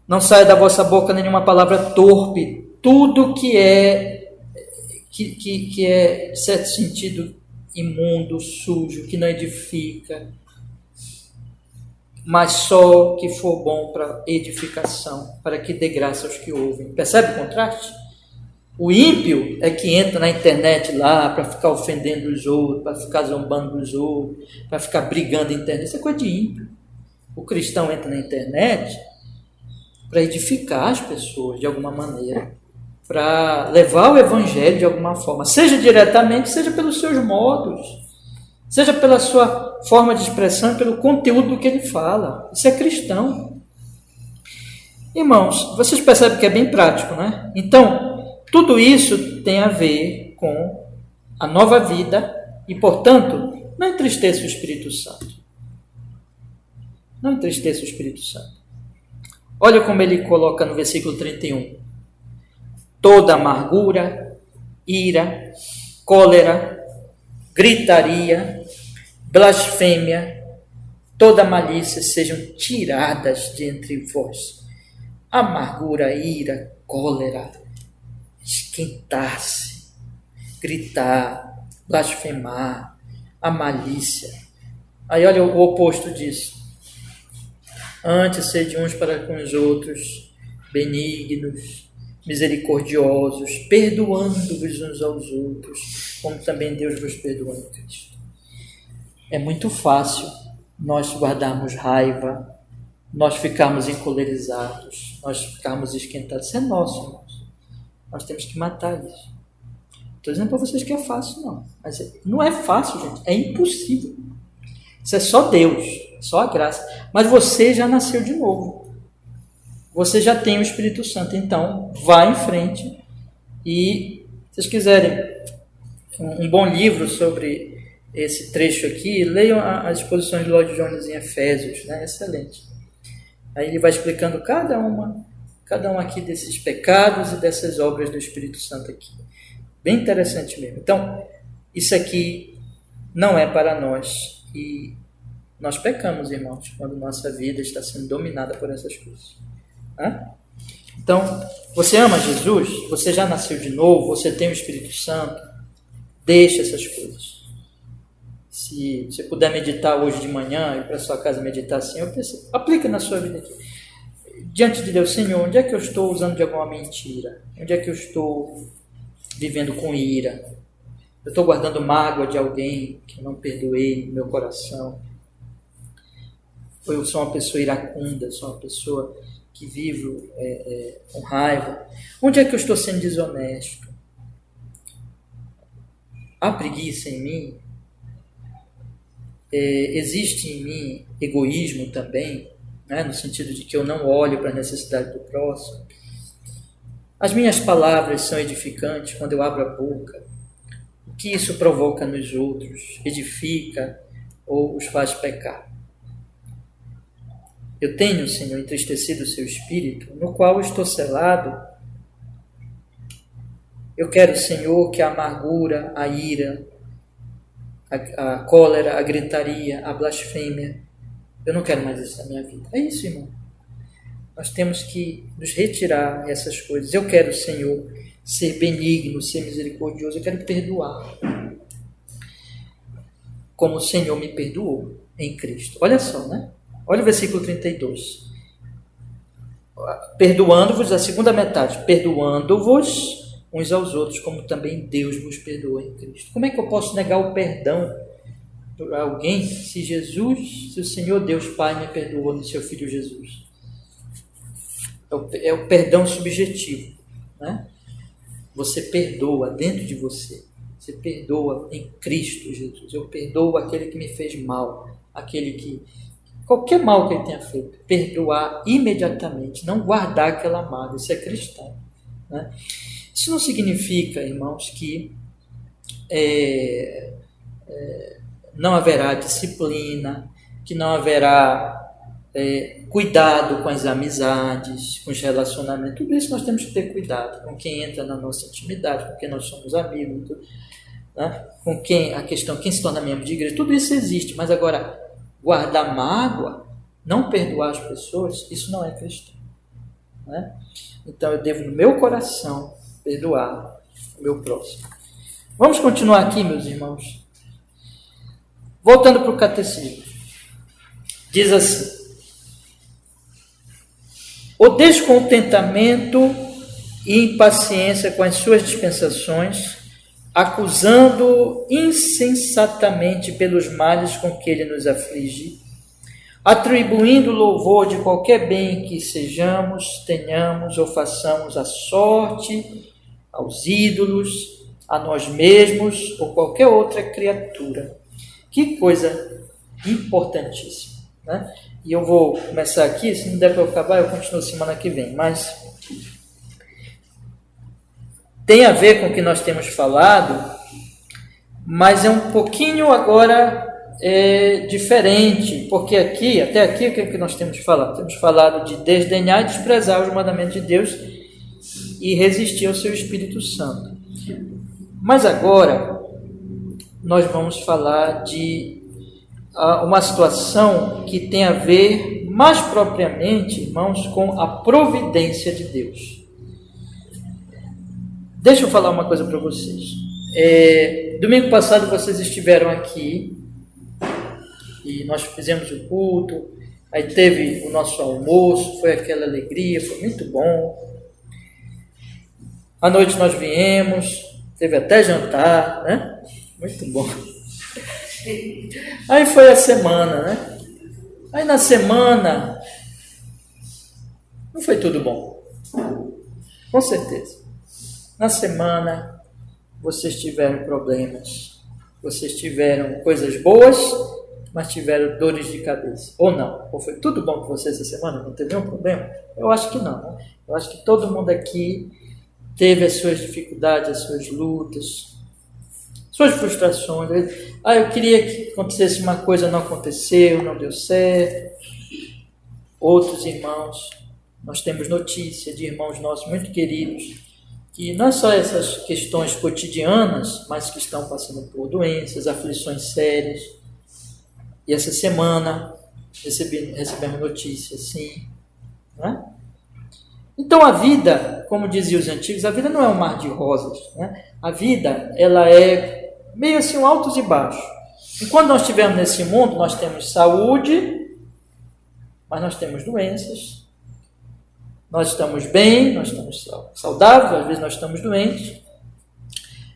Não saia da vossa boca nenhuma palavra torpe, tudo que é de certo sentido imundo, sujo, que não edifica, mas só que for bom para edificação, para que dê graça aos que ouvem. Percebe o contraste? O ímpio é que entra na internet lá para ficar ofendendo os outros, para ficar zombando dos outros, para ficar brigando na internet. Isso é coisa de ímpio. O cristão entra na internet para edificar as pessoas de alguma maneira, para levar o evangelho de alguma forma, seja diretamente, seja pelos seus modos, seja pela sua forma de expressão, pelo conteúdo do que ele fala. Isso é cristão. Irmãos, vocês percebem que é bem prático, né? Então, tudo isso tem a ver com a nova vida E, portanto, não entristeça o Espírito Santo. Não entristeça o Espírito Santo. Olha como ele coloca no versículo 31. Toda amargura, ira, cólera, gritaria, blasfêmia, toda malícia sejam tiradas de entre vós. Amargura, ira, cólera, esquentar-se, gritar, blasfemar, a malícia. Aí olha o oposto disso. Antes sede uns para com os outros, benignos, misericordiosos, perdoando-vos uns aos outros, como também Deus vos perdoou em Cristo. É muito fácil nós guardarmos raiva, nós ficarmos encolerizados, nós ficarmos esquentados. Isso é nosso, irmãos. Nós temos que matar isso. Estou dizendo para vocês que é fácil, não. Mas não é fácil, gente. É impossível. Isso é só Deus, só a graça. Mas você já nasceu de novo. Você já tem o Espírito Santo. Então, vá em frente. E, se vocês quiserem um bom livro sobre esse trecho aqui, leiam as exposições de Lloyd Jones em Efésios. Né? Excelente. Aí ele vai explicando cada um aqui desses pecados e dessas obras do Espírito Santo aqui. Bem interessante mesmo. Então, isso aqui não é para nós. E nós pecamos, irmãos, quando nossa vida está sendo dominada por essas coisas. Então, você ama Jesus? Você já nasceu de novo? Você tem o Espírito Santo? Deixe essas coisas. Se você puder meditar hoje de manhã, ir para sua casa meditar assim, aplica na sua vida aqui. Diante de Deus, Senhor, onde é que eu estou usando de alguma mentira? Onde é que eu estou vivendo com ira? Eu estou guardando mágoa de alguém que eu não perdoei no meu coração. Ou eu sou uma pessoa iracunda, sou uma pessoa que vivo com raiva. Onde é que eu estou sendo desonesto? Há preguiça em mim? Existe em mim egoísmo também, né? No sentido de que eu não olho para a necessidade do próximo. As minhas palavras são edificantes quando eu abro a boca. O que isso provoca nos outros? Edifica ou os faz pecar? Eu tenho, Senhor, entristecido o seu espírito, no qual estou selado. Eu quero, Senhor, que a amargura, a ira, a cólera, a gritaria, a blasfêmia, eu não quero mais isso na minha vida. É isso, irmão. Nós temos que nos retirar essas coisas. Eu quero, Senhor, ser benigno, ser misericordioso, eu quero perdoar. Como o Senhor me perdoou em Cristo. Olha só, né? Olha o versículo 32. Perdoando-vos, a segunda metade. Perdoando-vos uns aos outros, como também Deus vos perdoou em Cristo. Como é que eu posso negar o perdão para alguém se o Senhor Deus Pai me perdoou no seu Filho Jesus? É o perdão subjetivo, né? Você perdoa dentro de você. Você perdoa em Cristo Jesus. Eu perdoo aquele que me fez mal, qualquer mal que ele tenha feito, perdoar imediatamente, não guardar aquela mágoa. Isso é cristão, né? Isso não significa, irmãos, que não haverá disciplina, que não haverá cuidado com as amizades, com os relacionamentos. Tudo isso nós temos que ter cuidado com quem entra na nossa intimidade, com quem nós somos amigos, né? Com quem se torna membro de igreja. Tudo isso existe, mas agora guardar mágoa, não perdoar as pessoas, isso não é cristão, né? Então eu devo no meu coração perdoar o meu próximo. Vamos continuar aqui, meus irmãos. Voltando para o catecismo. Diz assim: o descontentamento e impaciência com as suas dispensações, acusando insensatamente pelos males com que ele nos aflige, atribuindo louvor de qualquer bem que sejamos, tenhamos ou façamos à sorte, aos ídolos, a nós mesmos ou qualquer outra criatura. Que coisa importantíssima, né? E eu vou começar aqui, se não der para eu acabar, eu continuo semana que vem, mas tem a ver com o que nós temos falado, mas é um pouquinho agora diferente, porque até aqui o que é que nós temos falado? Temos falado de desdenhar e desprezar os mandamentos de Deus e resistir ao seu Espírito Santo. Mas agora nós vamos falar de uma situação que tem a ver mais propriamente, irmãos, com a providência de Deus. Deixa eu falar uma coisa para vocês. Domingo passado vocês estiveram aqui e nós fizemos o culto, aí teve o nosso almoço, foi aquela alegria, foi muito bom. À noite nós viemos, teve até jantar, né? Muito bom. Aí foi a semana, né? Aí na semana não foi tudo bom, com certeza. Na semana vocês tiveram problemas, vocês tiveram coisas boas, mas tiveram dores de cabeça, ou não? Ou foi tudo bom com vocês essa semana? Não teve nenhum problema? Eu acho que não, né? Eu acho que todo mundo aqui teve as suas dificuldades, as suas lutas, suas frustrações. Eu queria que acontecesse uma coisa, não aconteceu, não deu certo. Outros irmãos, nós temos notícia de irmãos nossos muito queridos, que não é só essas questões cotidianas, mas que estão passando por doenças, aflições sérias. E essa semana recebemos notícia, sim. Né? Então a vida, como diziam os antigos, a vida não é um mar de rosas. Né? A vida, ela é meio assim, altos e baixos. E quando nós estivermos nesse mundo, nós temos saúde, mas nós temos doenças. Nós estamos bem, nós estamos saudáveis, às vezes nós estamos doentes.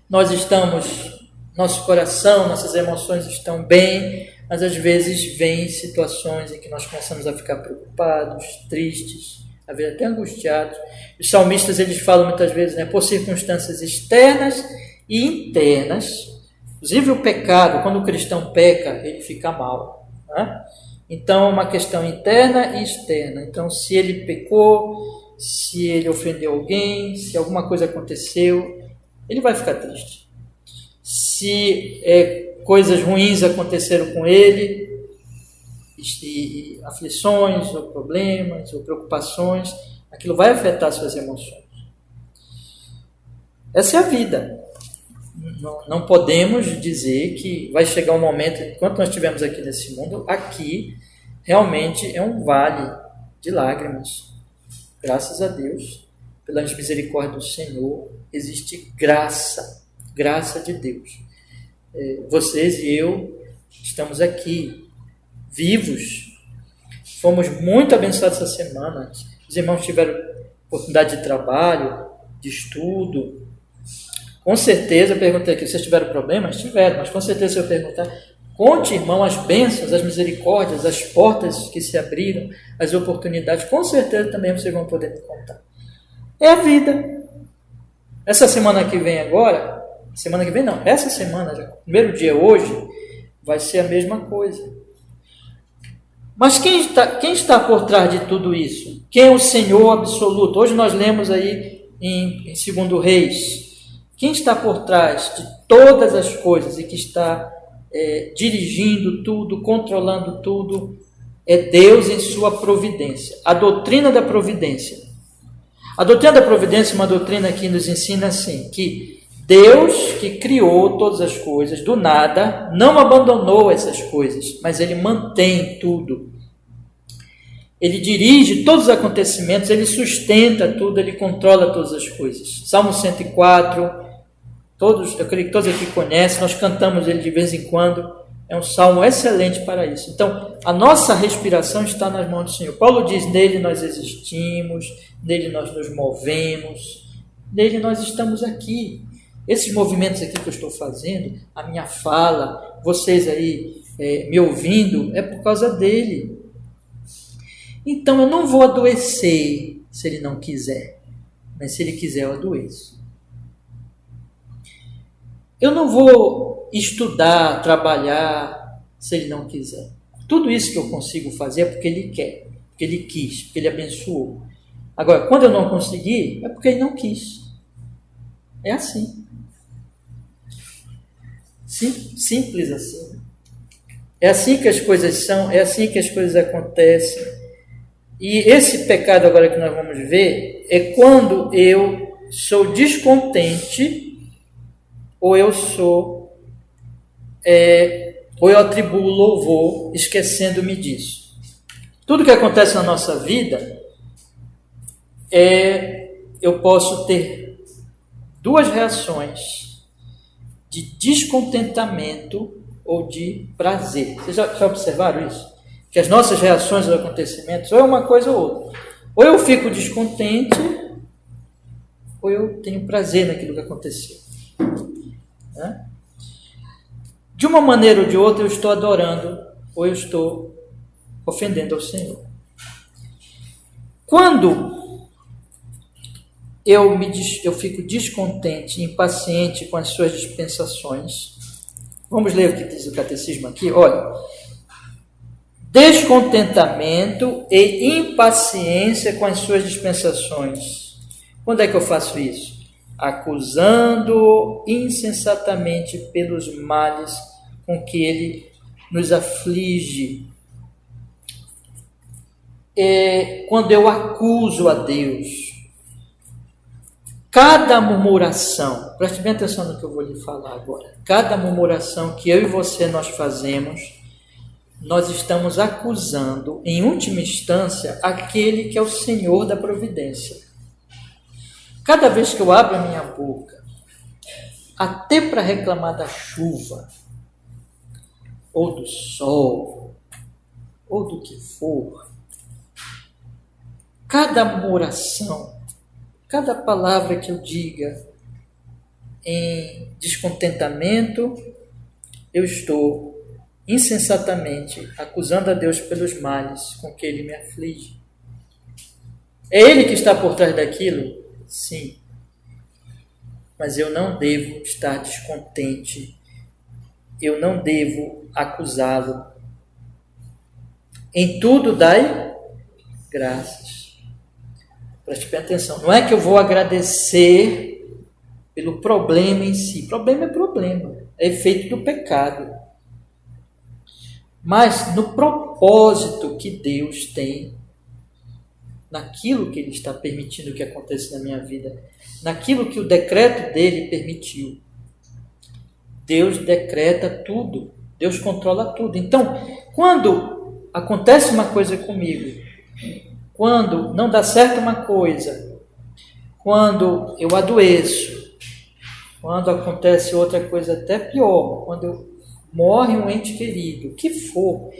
Nosso coração, nossas emoções estão bem, mas às vezes vem situações em que nós começamos a ficar preocupados, tristes, a ver até angustiados. Os salmistas, eles falam muitas vezes, né, por circunstâncias externas e internas. Inclusive o pecado, quando o cristão peca, ele fica mal. Né? Então, é uma questão interna e externa. Então, se ele pecou, se ele ofendeu alguém, se alguma coisa aconteceu, ele vai ficar triste. Se coisas ruins aconteceram com ele, e aflições, ou problemas, ou preocupações, aquilo vai afetar suas emoções. Essa é a vida. Não podemos dizer que vai chegar um momento, enquanto nós estivermos aqui nesse mundo, aqui realmente é um vale de lágrimas. Graças a Deus, pela misericórdia do Senhor, existe graça de Deus. Vocês e eu estamos aqui, vivos. Fomos muito abençoados essa semana. Os irmãos tiveram oportunidade de trabalho, de estudo. Com certeza, eu perguntei aqui, vocês tiveram problemas? Tiveram, mas com certeza se eu perguntar, conte, irmão, as bênçãos, as misericórdias, as portas que se abriram, as oportunidades, com certeza também vocês vão poder me contar. É a vida. Essa semana que vem agora, essa semana, já, primeiro dia hoje, vai ser a mesma coisa. Mas quem está por trás de tudo isso? Quem é o Senhor absoluto? Hoje nós lemos aí em 2 Reis. Quem está por trás de todas as coisas e que está dirigindo tudo, controlando tudo, é Deus em sua providência. A doutrina da providência. A doutrina da providência é uma doutrina que nos ensina assim, que Deus, que criou todas as coisas do nada, não abandonou essas coisas, mas Ele mantém tudo. Ele dirige todos os acontecimentos, Ele sustenta tudo, Ele controla todas as coisas. Salmo 104, eu creio que todos aqui conhecem, nós cantamos ele de vez em quando, é um salmo excelente para isso. Então, a nossa respiração está nas mãos do Senhor. Paulo diz, nele nós existimos, nele nós nos movemos, nele nós estamos aqui. Esses movimentos aqui que eu estou fazendo, a minha fala, vocês aí me ouvindo, é por causa dele. Então, eu não vou adoecer se ele não quiser, mas se ele quiser eu adoeço. Eu não vou estudar, trabalhar, se ele não quiser. Tudo isso que eu consigo fazer é porque ele quer, porque ele quis, porque ele abençoou. Agora, quando eu não conseguir, é porque ele não quis. É assim. Simples assim. É assim que as coisas são, é assim que as coisas acontecem. E esse pecado agora que nós vamos ver é quando eu sou descontente ou eu atribuo louvor esquecendo-me disso. Tudo que acontece na nossa vida eu posso ter duas reações de descontentamento ou de prazer. Vocês já observaram isso? Que as nossas reações aos acontecimentos ou é uma coisa ou outra. Ou eu fico descontente ou eu tenho prazer naquilo que aconteceu. Né? De uma maneira ou de outra eu estou adorando ou eu estou ofendendo ao Senhor. Quando eu fico descontente, impaciente com as suas dispensações, vamos ler o que diz o catecismo aqui, olha. Descontentamento e impaciência com as suas dispensações. Quando é que eu faço isso? Acusando insensatamente pelos males com que ele nos aflige. Quando eu acuso a Deus. Cada murmuração, preste bem atenção no que eu vou lhe falar agora. Cada murmuração que eu e você nós fazemos, nós estamos acusando, em última instância, aquele que é o Senhor da providência. Cada vez que eu abro a minha boca, até para reclamar da chuva, ou do sol, ou do que for, cada murmuração, cada palavra que eu diga em descontentamento, eu estou insensatamente acusando a Deus pelos males com que Ele me aflige. É Ele que está por trás daquilo? Sim. Mas eu não devo estar descontente. Eu não devo acusá-lo. Em tudo dai graças. Preste bem atenção. Não é que eu vou agradecer pelo problema em si. Problema é problema. É efeito do pecado. Mas no propósito que Deus tem, naquilo que Ele está permitindo que aconteça na minha vida, naquilo que o decreto dele permitiu. Deus decreta tudo, Deus controla tudo. Então, quando acontece uma coisa comigo, quando não dá certo uma coisa, quando eu adoeço, quando acontece outra coisa até pior, quando morre um ente querido, o que for,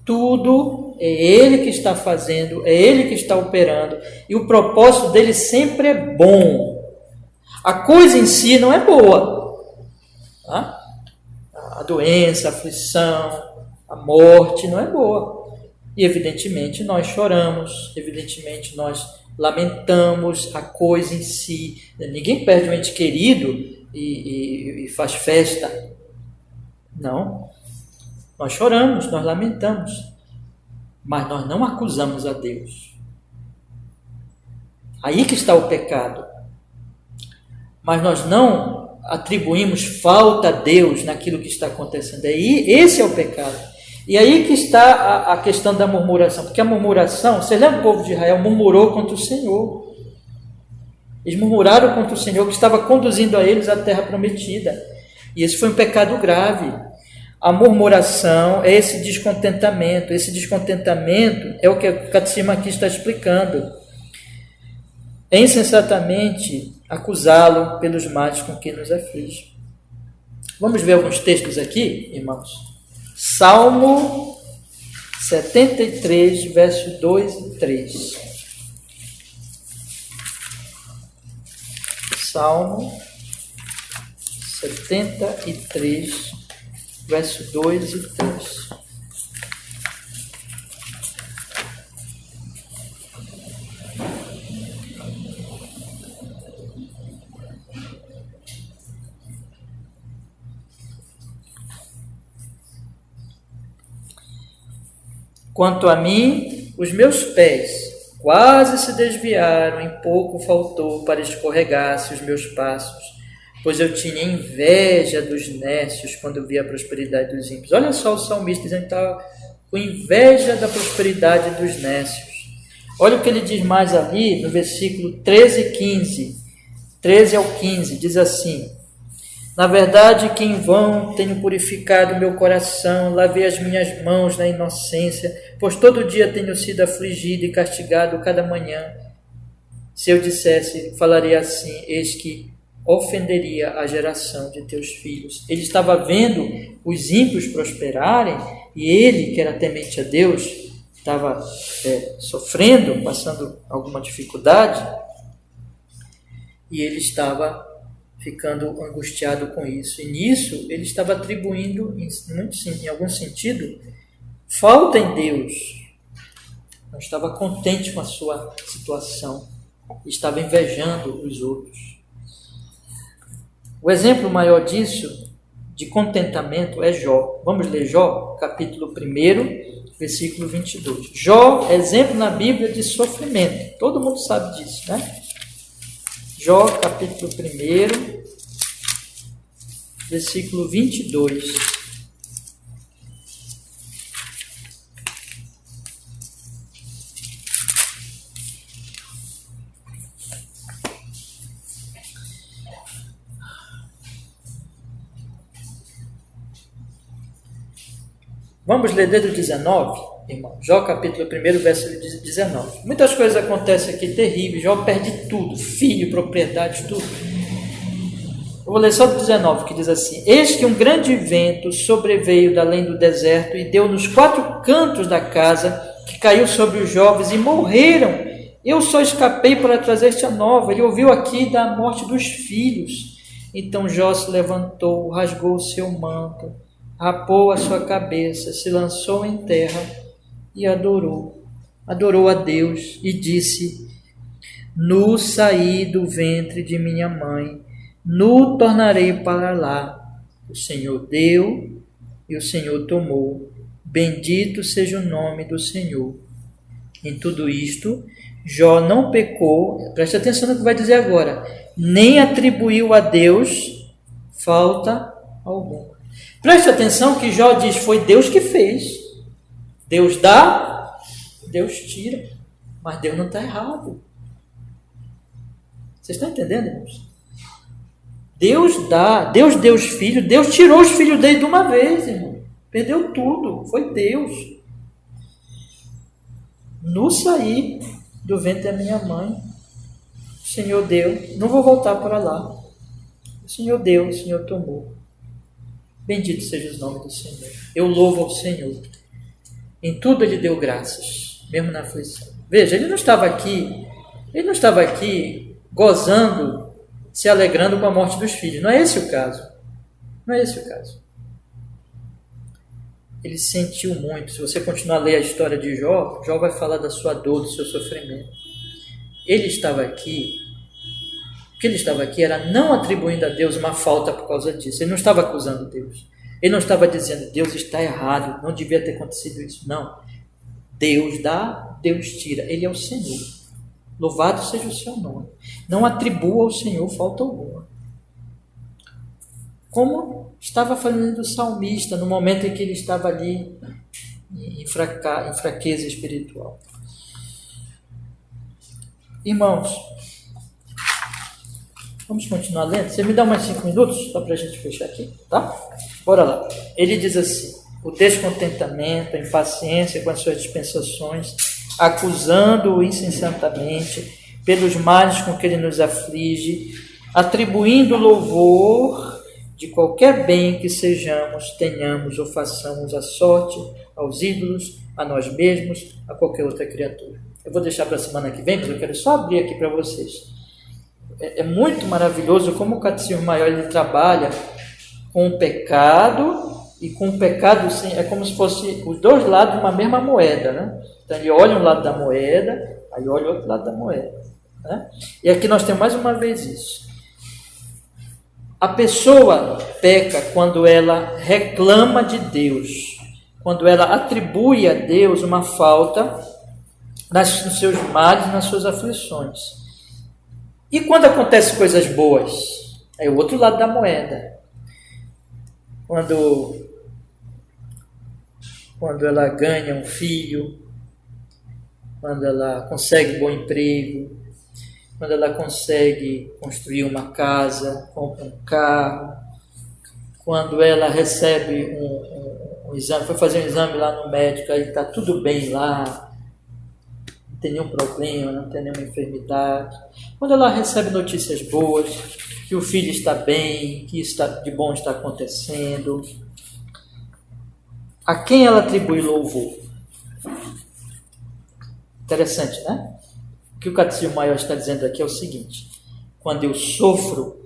tudo é Ele que está fazendo, é Ele que está operando, e o propósito dele sempre é bom. A coisa em si não é boa. Tá? A doença, a aflição, a morte não é boa. E evidentemente nós choramos, evidentemente nós lamentamos a coisa em si. Ninguém perde um ente querido e faz festa. Não. Nós choramos, nós lamentamos, mas nós não acusamos a Deus. Aí que está o pecado. Mas nós não atribuímos falta a Deus naquilo que está acontecendo. Esse é o pecado. E aí que está a questão da murmuração. Porque a murmuração, você lembra o povo de Israel murmurou contra o Senhor. Eles murmuraram contra o Senhor que estava conduzindo a eles à terra prometida. E esse foi um pecado grave. A murmuração é esse descontentamento. Esse descontentamento é o que o catecismo aqui está explicando. É insensatamente acusá-lo pelos males com que nos aflige. Vamos ver alguns textos aqui, irmãos. Salmo 73, verso 2 e 3. Salmo 73, verso 2 e 3. Quanto a mim, os meus pés quase se desviaram, em pouco faltou para escorregar-se os meus passos. pois eu tinha inveja dos nécios quando via a prosperidade dos ímpios. Olha só o salmista dizendo que estava com inveja da prosperidade dos nécios. Olha o que ele diz mais ali no versículo 13 e 15. 13 ao 15, diz assim: na verdade que em vão tenho purificado meu coração, lavei as minhas mãos na inocência, pois todo dia tenho sido afligido e castigado cada manhã. Se eu dissesse, falaria assim, eis que ofenderia a geração de teus filhos. Ele estava vendo os ímpios prosperarem, e ele, que era temente a Deus, estava sofrendo, passando alguma dificuldade, e ele estava ficando angustiado com isso. E nisso ele estava atribuindo, em algum sentido, falta em Deus. Não estava contente com a sua situação. Estava invejando os outros. O exemplo maior disso, de contentamento, é Jó. Vamos ler Jó, capítulo 1, versículo 22. Jó, exemplo na Bíblia de sofrimento. Todo mundo sabe disso, né? Jó, capítulo 1, versículo 22. Vamos ler desde o 19, irmão. Jó, capítulo 1, versículo 19. Muitas coisas acontecem aqui terríveis. Jó perde tudo, filho, propriedade, tudo. Eu vou ler só do 19, que diz assim: eis que um grande vento sobreveio da além do deserto e deu nos 4 cantos da casa, que caiu sobre os jovens e morreram. Eu só escapei para trazer-te a nova. Ele ouviu aqui da morte dos filhos. Então Jó se levantou, rasgou o seu manto, rapou a sua cabeça, se lançou em terra e adorou a Deus e disse: nu saí do ventre de minha mãe, nu tornarei para lá. O Senhor deu e o Senhor tomou. Bendito seja o nome do Senhor. Em tudo isto, Jó não pecou, preste atenção no que vai dizer agora, nem atribuiu a Deus falta alguma. Preste atenção que Jó diz, foi Deus que fez. Deus dá, Deus tira, mas Deus não está errado. Vocês estão entendendo, irmãos? Deus dá, Deus deu os filhos, Deus tirou os filhos dele de uma vez, irmão. Perdeu tudo, foi Deus. No sair do ventre da minha mãe, o Senhor deu, não vou voltar para lá. O Senhor deu, o Senhor tomou. Bendito seja o nome do Senhor. Eu louvo ao Senhor. Em tudo ele deu graças, mesmo na aflição. Veja, ele não estava aqui gozando, se alegrando com a morte dos filhos. Não é esse o caso. Não é esse o caso. Ele sentiu muito. Se você continuar a ler a história de Jó, Jó vai falar da sua dor, do seu sofrimento. Ele estava aqui, o que ele estava aqui era não atribuindo a Deus uma falta por causa disso. Ele não estava acusando Deus. Ele não estava dizendo, Deus está errado, não devia ter acontecido isso. Não. Deus dá, Deus tira. Ele é o Senhor. Louvado seja o seu nome. Não atribua ao Senhor falta alguma. Como estava falando o salmista no momento em que ele estava ali em fraqueza espiritual. Irmãos, vamos continuar lendo? Você me dá mais 5 minutos só para a gente fechar aqui, tá? Bora lá. Ele diz assim, o descontentamento, a impaciência com as suas dispensações, acusando-o insensatamente pelos males com que ele nos aflige, atribuindo louvor de qualquer bem que sejamos, tenhamos ou façamos à sorte, aos ídolos, a nós mesmos, a qualquer outra criatura. Eu vou deixar para a semana que vem, mas eu quero só abrir aqui para vocês. É muito maravilhoso como o Catecismo Maior ele trabalha com o pecado, e com o pecado sim, é como se fosse os dois lados de uma mesma moeda, né? Então ele olha um lado da moeda, aí olha o outro lado da moeda, né? E aqui nós temos mais uma vez isso. A pessoa peca quando ela reclama de Deus, quando ela atribui a Deus uma falta nos seus males, nas suas aflições. E quando acontecem coisas boas? É o outro lado da moeda. Quando ela ganha um filho, quando ela consegue um bom emprego, quando ela consegue construir uma casa, compra um carro, quando ela recebe um exame, foi fazer um exame lá no médico, aí está tudo bem lá, não tem nenhum problema, não tem nenhuma enfermidade. Quando ela recebe notícias boas, que o filho está bem, que isso de bom está acontecendo, a quem ela atribui louvor? Interessante, né? O que o Catecismo Maior está dizendo aqui é o seguinte: quando eu sofro,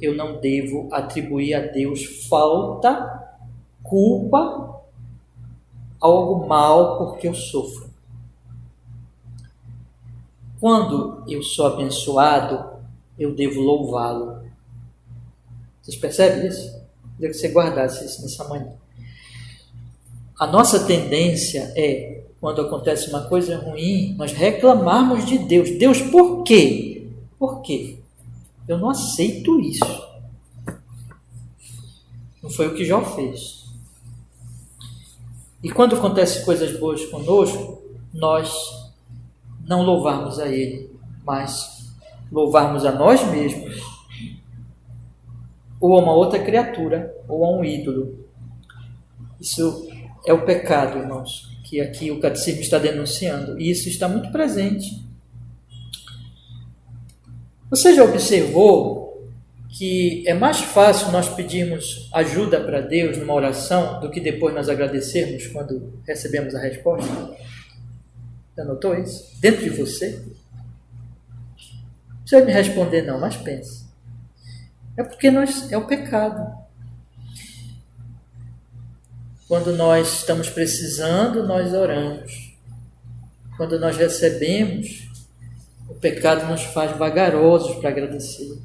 eu não devo atribuir a Deus falta, culpa, algo mal porque eu sofro. Quando eu sou abençoado, eu devo louvá-lo. Vocês percebem isso? Eu queria que você guardasse isso nessa manhã. A nossa tendência é, quando acontece uma coisa ruim, nós reclamarmos de Deus. Deus, por quê? Por quê? Eu não aceito isso. Não foi o que Jó fez. E quando acontecem coisas boas conosco, nós não louvarmos a Ele, mas louvarmos a nós mesmos, ou a uma outra criatura, ou a um ídolo. Isso é o pecado, irmãos, que aqui o Catecismo está denunciando. E isso está muito presente. Você já observou que é mais fácil nós pedirmos ajuda para Deus numa oração do que depois nós agradecermos quando recebemos a resposta? Já notou isso? Dentro de você? Não precisa me responder não, mas pense. É porque é o pecado. Quando nós estamos precisando, nós oramos. Quando nós recebemos, o pecado nos faz vagarosos para agradecer.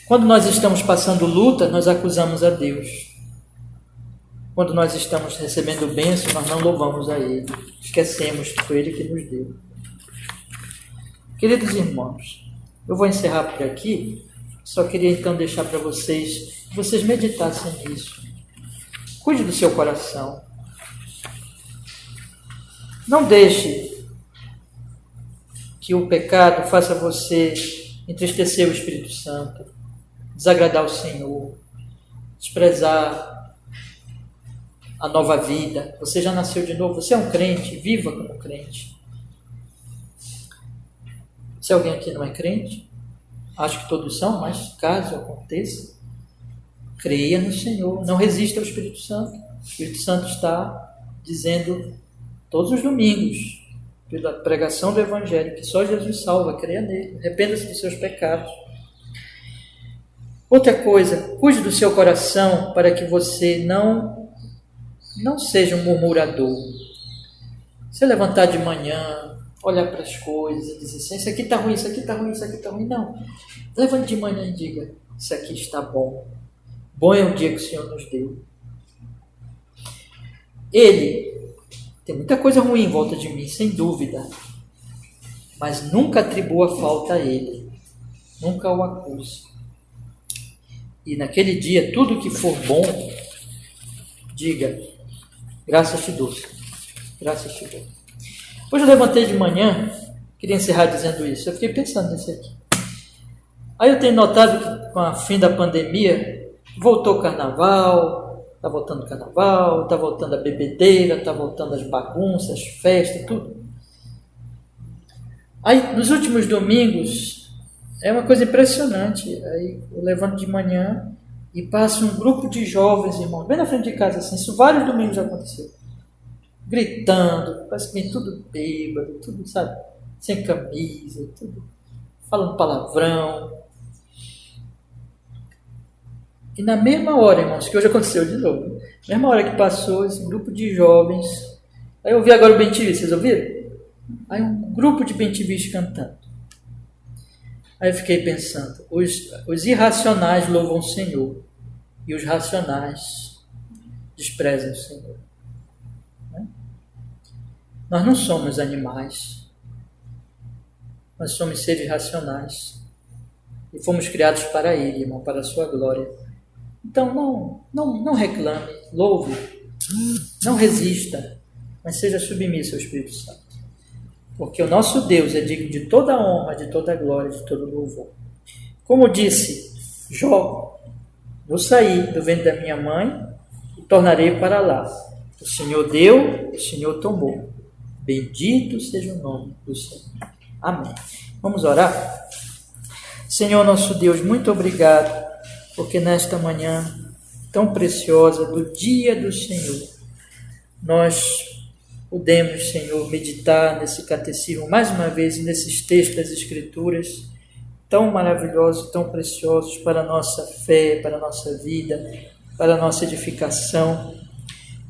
Quando nós estamos passando luta, nós acusamos a Deus. Quando nós estamos recebendo bênção, nós não louvamos a Ele. Esquecemos que foi Ele que nos deu. Queridos irmãos, eu vou encerrar por aqui. Só queria então deixar para vocês, que vocês meditassem nisso. Cuide do seu coração. Não deixe que o pecado faça você entristecer o Espírito Santo, desagradar o Senhor, desprezar a nova vida. Você já nasceu de novo, você é um crente, viva como crente. Se alguém aqui não é crente, acho que todos são, mas caso aconteça, creia no Senhor, não resista ao Espírito Santo. O Espírito Santo está dizendo todos os domingos, pela pregação do Evangelho, que só Jesus salva, creia nele, arrependa-se dos seus pecados. Outra coisa, cuide do seu coração para que você não seja um murmurador. Se levantar de manhã, olhar para as coisas e dizer assim, isso aqui está ruim, isso aqui está ruim, isso aqui está ruim. Não. Levante de manhã e diga, isso aqui está bom. Bom é o dia que o Senhor nos deu. Ele tem muita coisa ruim em volta de mim, sem dúvida. Mas nunca atribua falta a Ele. Nunca o acuse. E naquele dia, tudo que for bom, diga, graças te dou, Senhor. Graças te dou. Hoje eu levantei de manhã, queria encerrar dizendo isso. Eu fiquei pensando nisso aqui. Aí eu tenho notado que com o fim da pandemia, voltou o carnaval, está voltando o carnaval, está voltando a bebedeira, está voltando as bagunças, festas, tudo. Aí nos últimos domingos, é uma coisa impressionante. Aí eu levanto de manhã e passa um grupo de jovens, irmãos, bem na frente de casa, assim, isso vários domingos já aconteceu. Gritando, parece que vem tudo bêbado, tudo, sabe, sem camisa, tudo, falando palavrão. E na mesma hora, irmãos, que hoje aconteceu de novo, na mesma hora que passou esse grupo de jovens, aí eu ouvi agora o Ben-TV, vocês ouviram? Aí um grupo de Ben-TVs cantando. Aí eu fiquei pensando, os irracionais louvam o Senhor e os racionais desprezam o Senhor. Né? Nós não somos animais, nós somos seres racionais. e fomos criados para Ele, irmão, para a sua glória. Então não reclame, louve, não resista, mas seja submisso ao Espírito Santo. Porque o nosso Deus é digno de toda honra, de toda glória, de todo louvor. Como disse Jó, vou sair do ventre da minha mãe e tornarei para lá. O Senhor deu, o Senhor tomou. Bendito seja o nome do Senhor. Amém. Vamos orar? Senhor nosso Deus, muito obrigado, porque nesta manhã tão preciosa do dia do Senhor, nós podemos, Senhor, meditar nesse catecismo, mais uma vez, nesses textos das Escrituras, tão maravilhosos, tão preciosos para a nossa fé, para a nossa vida, para a nossa edificação.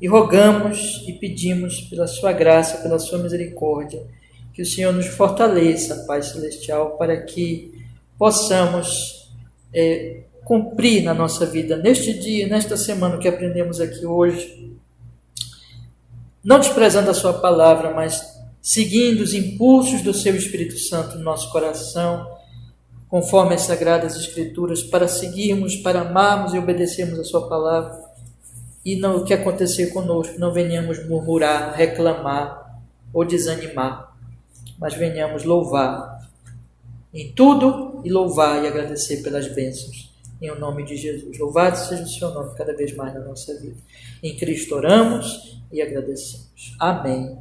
E rogamos e pedimos pela sua graça, pela sua misericórdia, que o Senhor nos fortaleça, Pai Celestial, para que possamos cumprir na nossa vida, neste dia, nesta semana que aprendemos aqui hoje, não desprezando a sua palavra, mas seguindo os impulsos do seu Espírito Santo no nosso coração, conforme as Sagradas Escrituras, para seguirmos, para amarmos e obedecermos a sua palavra, e não o que acontecer conosco, não venhamos murmurar, reclamar ou desanimar, mas venhamos louvar em tudo e louvar e agradecer pelas bênçãos, em o nome de Jesus. Louvado seja o seu nome cada vez mais na nossa vida. Em Cristo oramos e agradecemos. Amém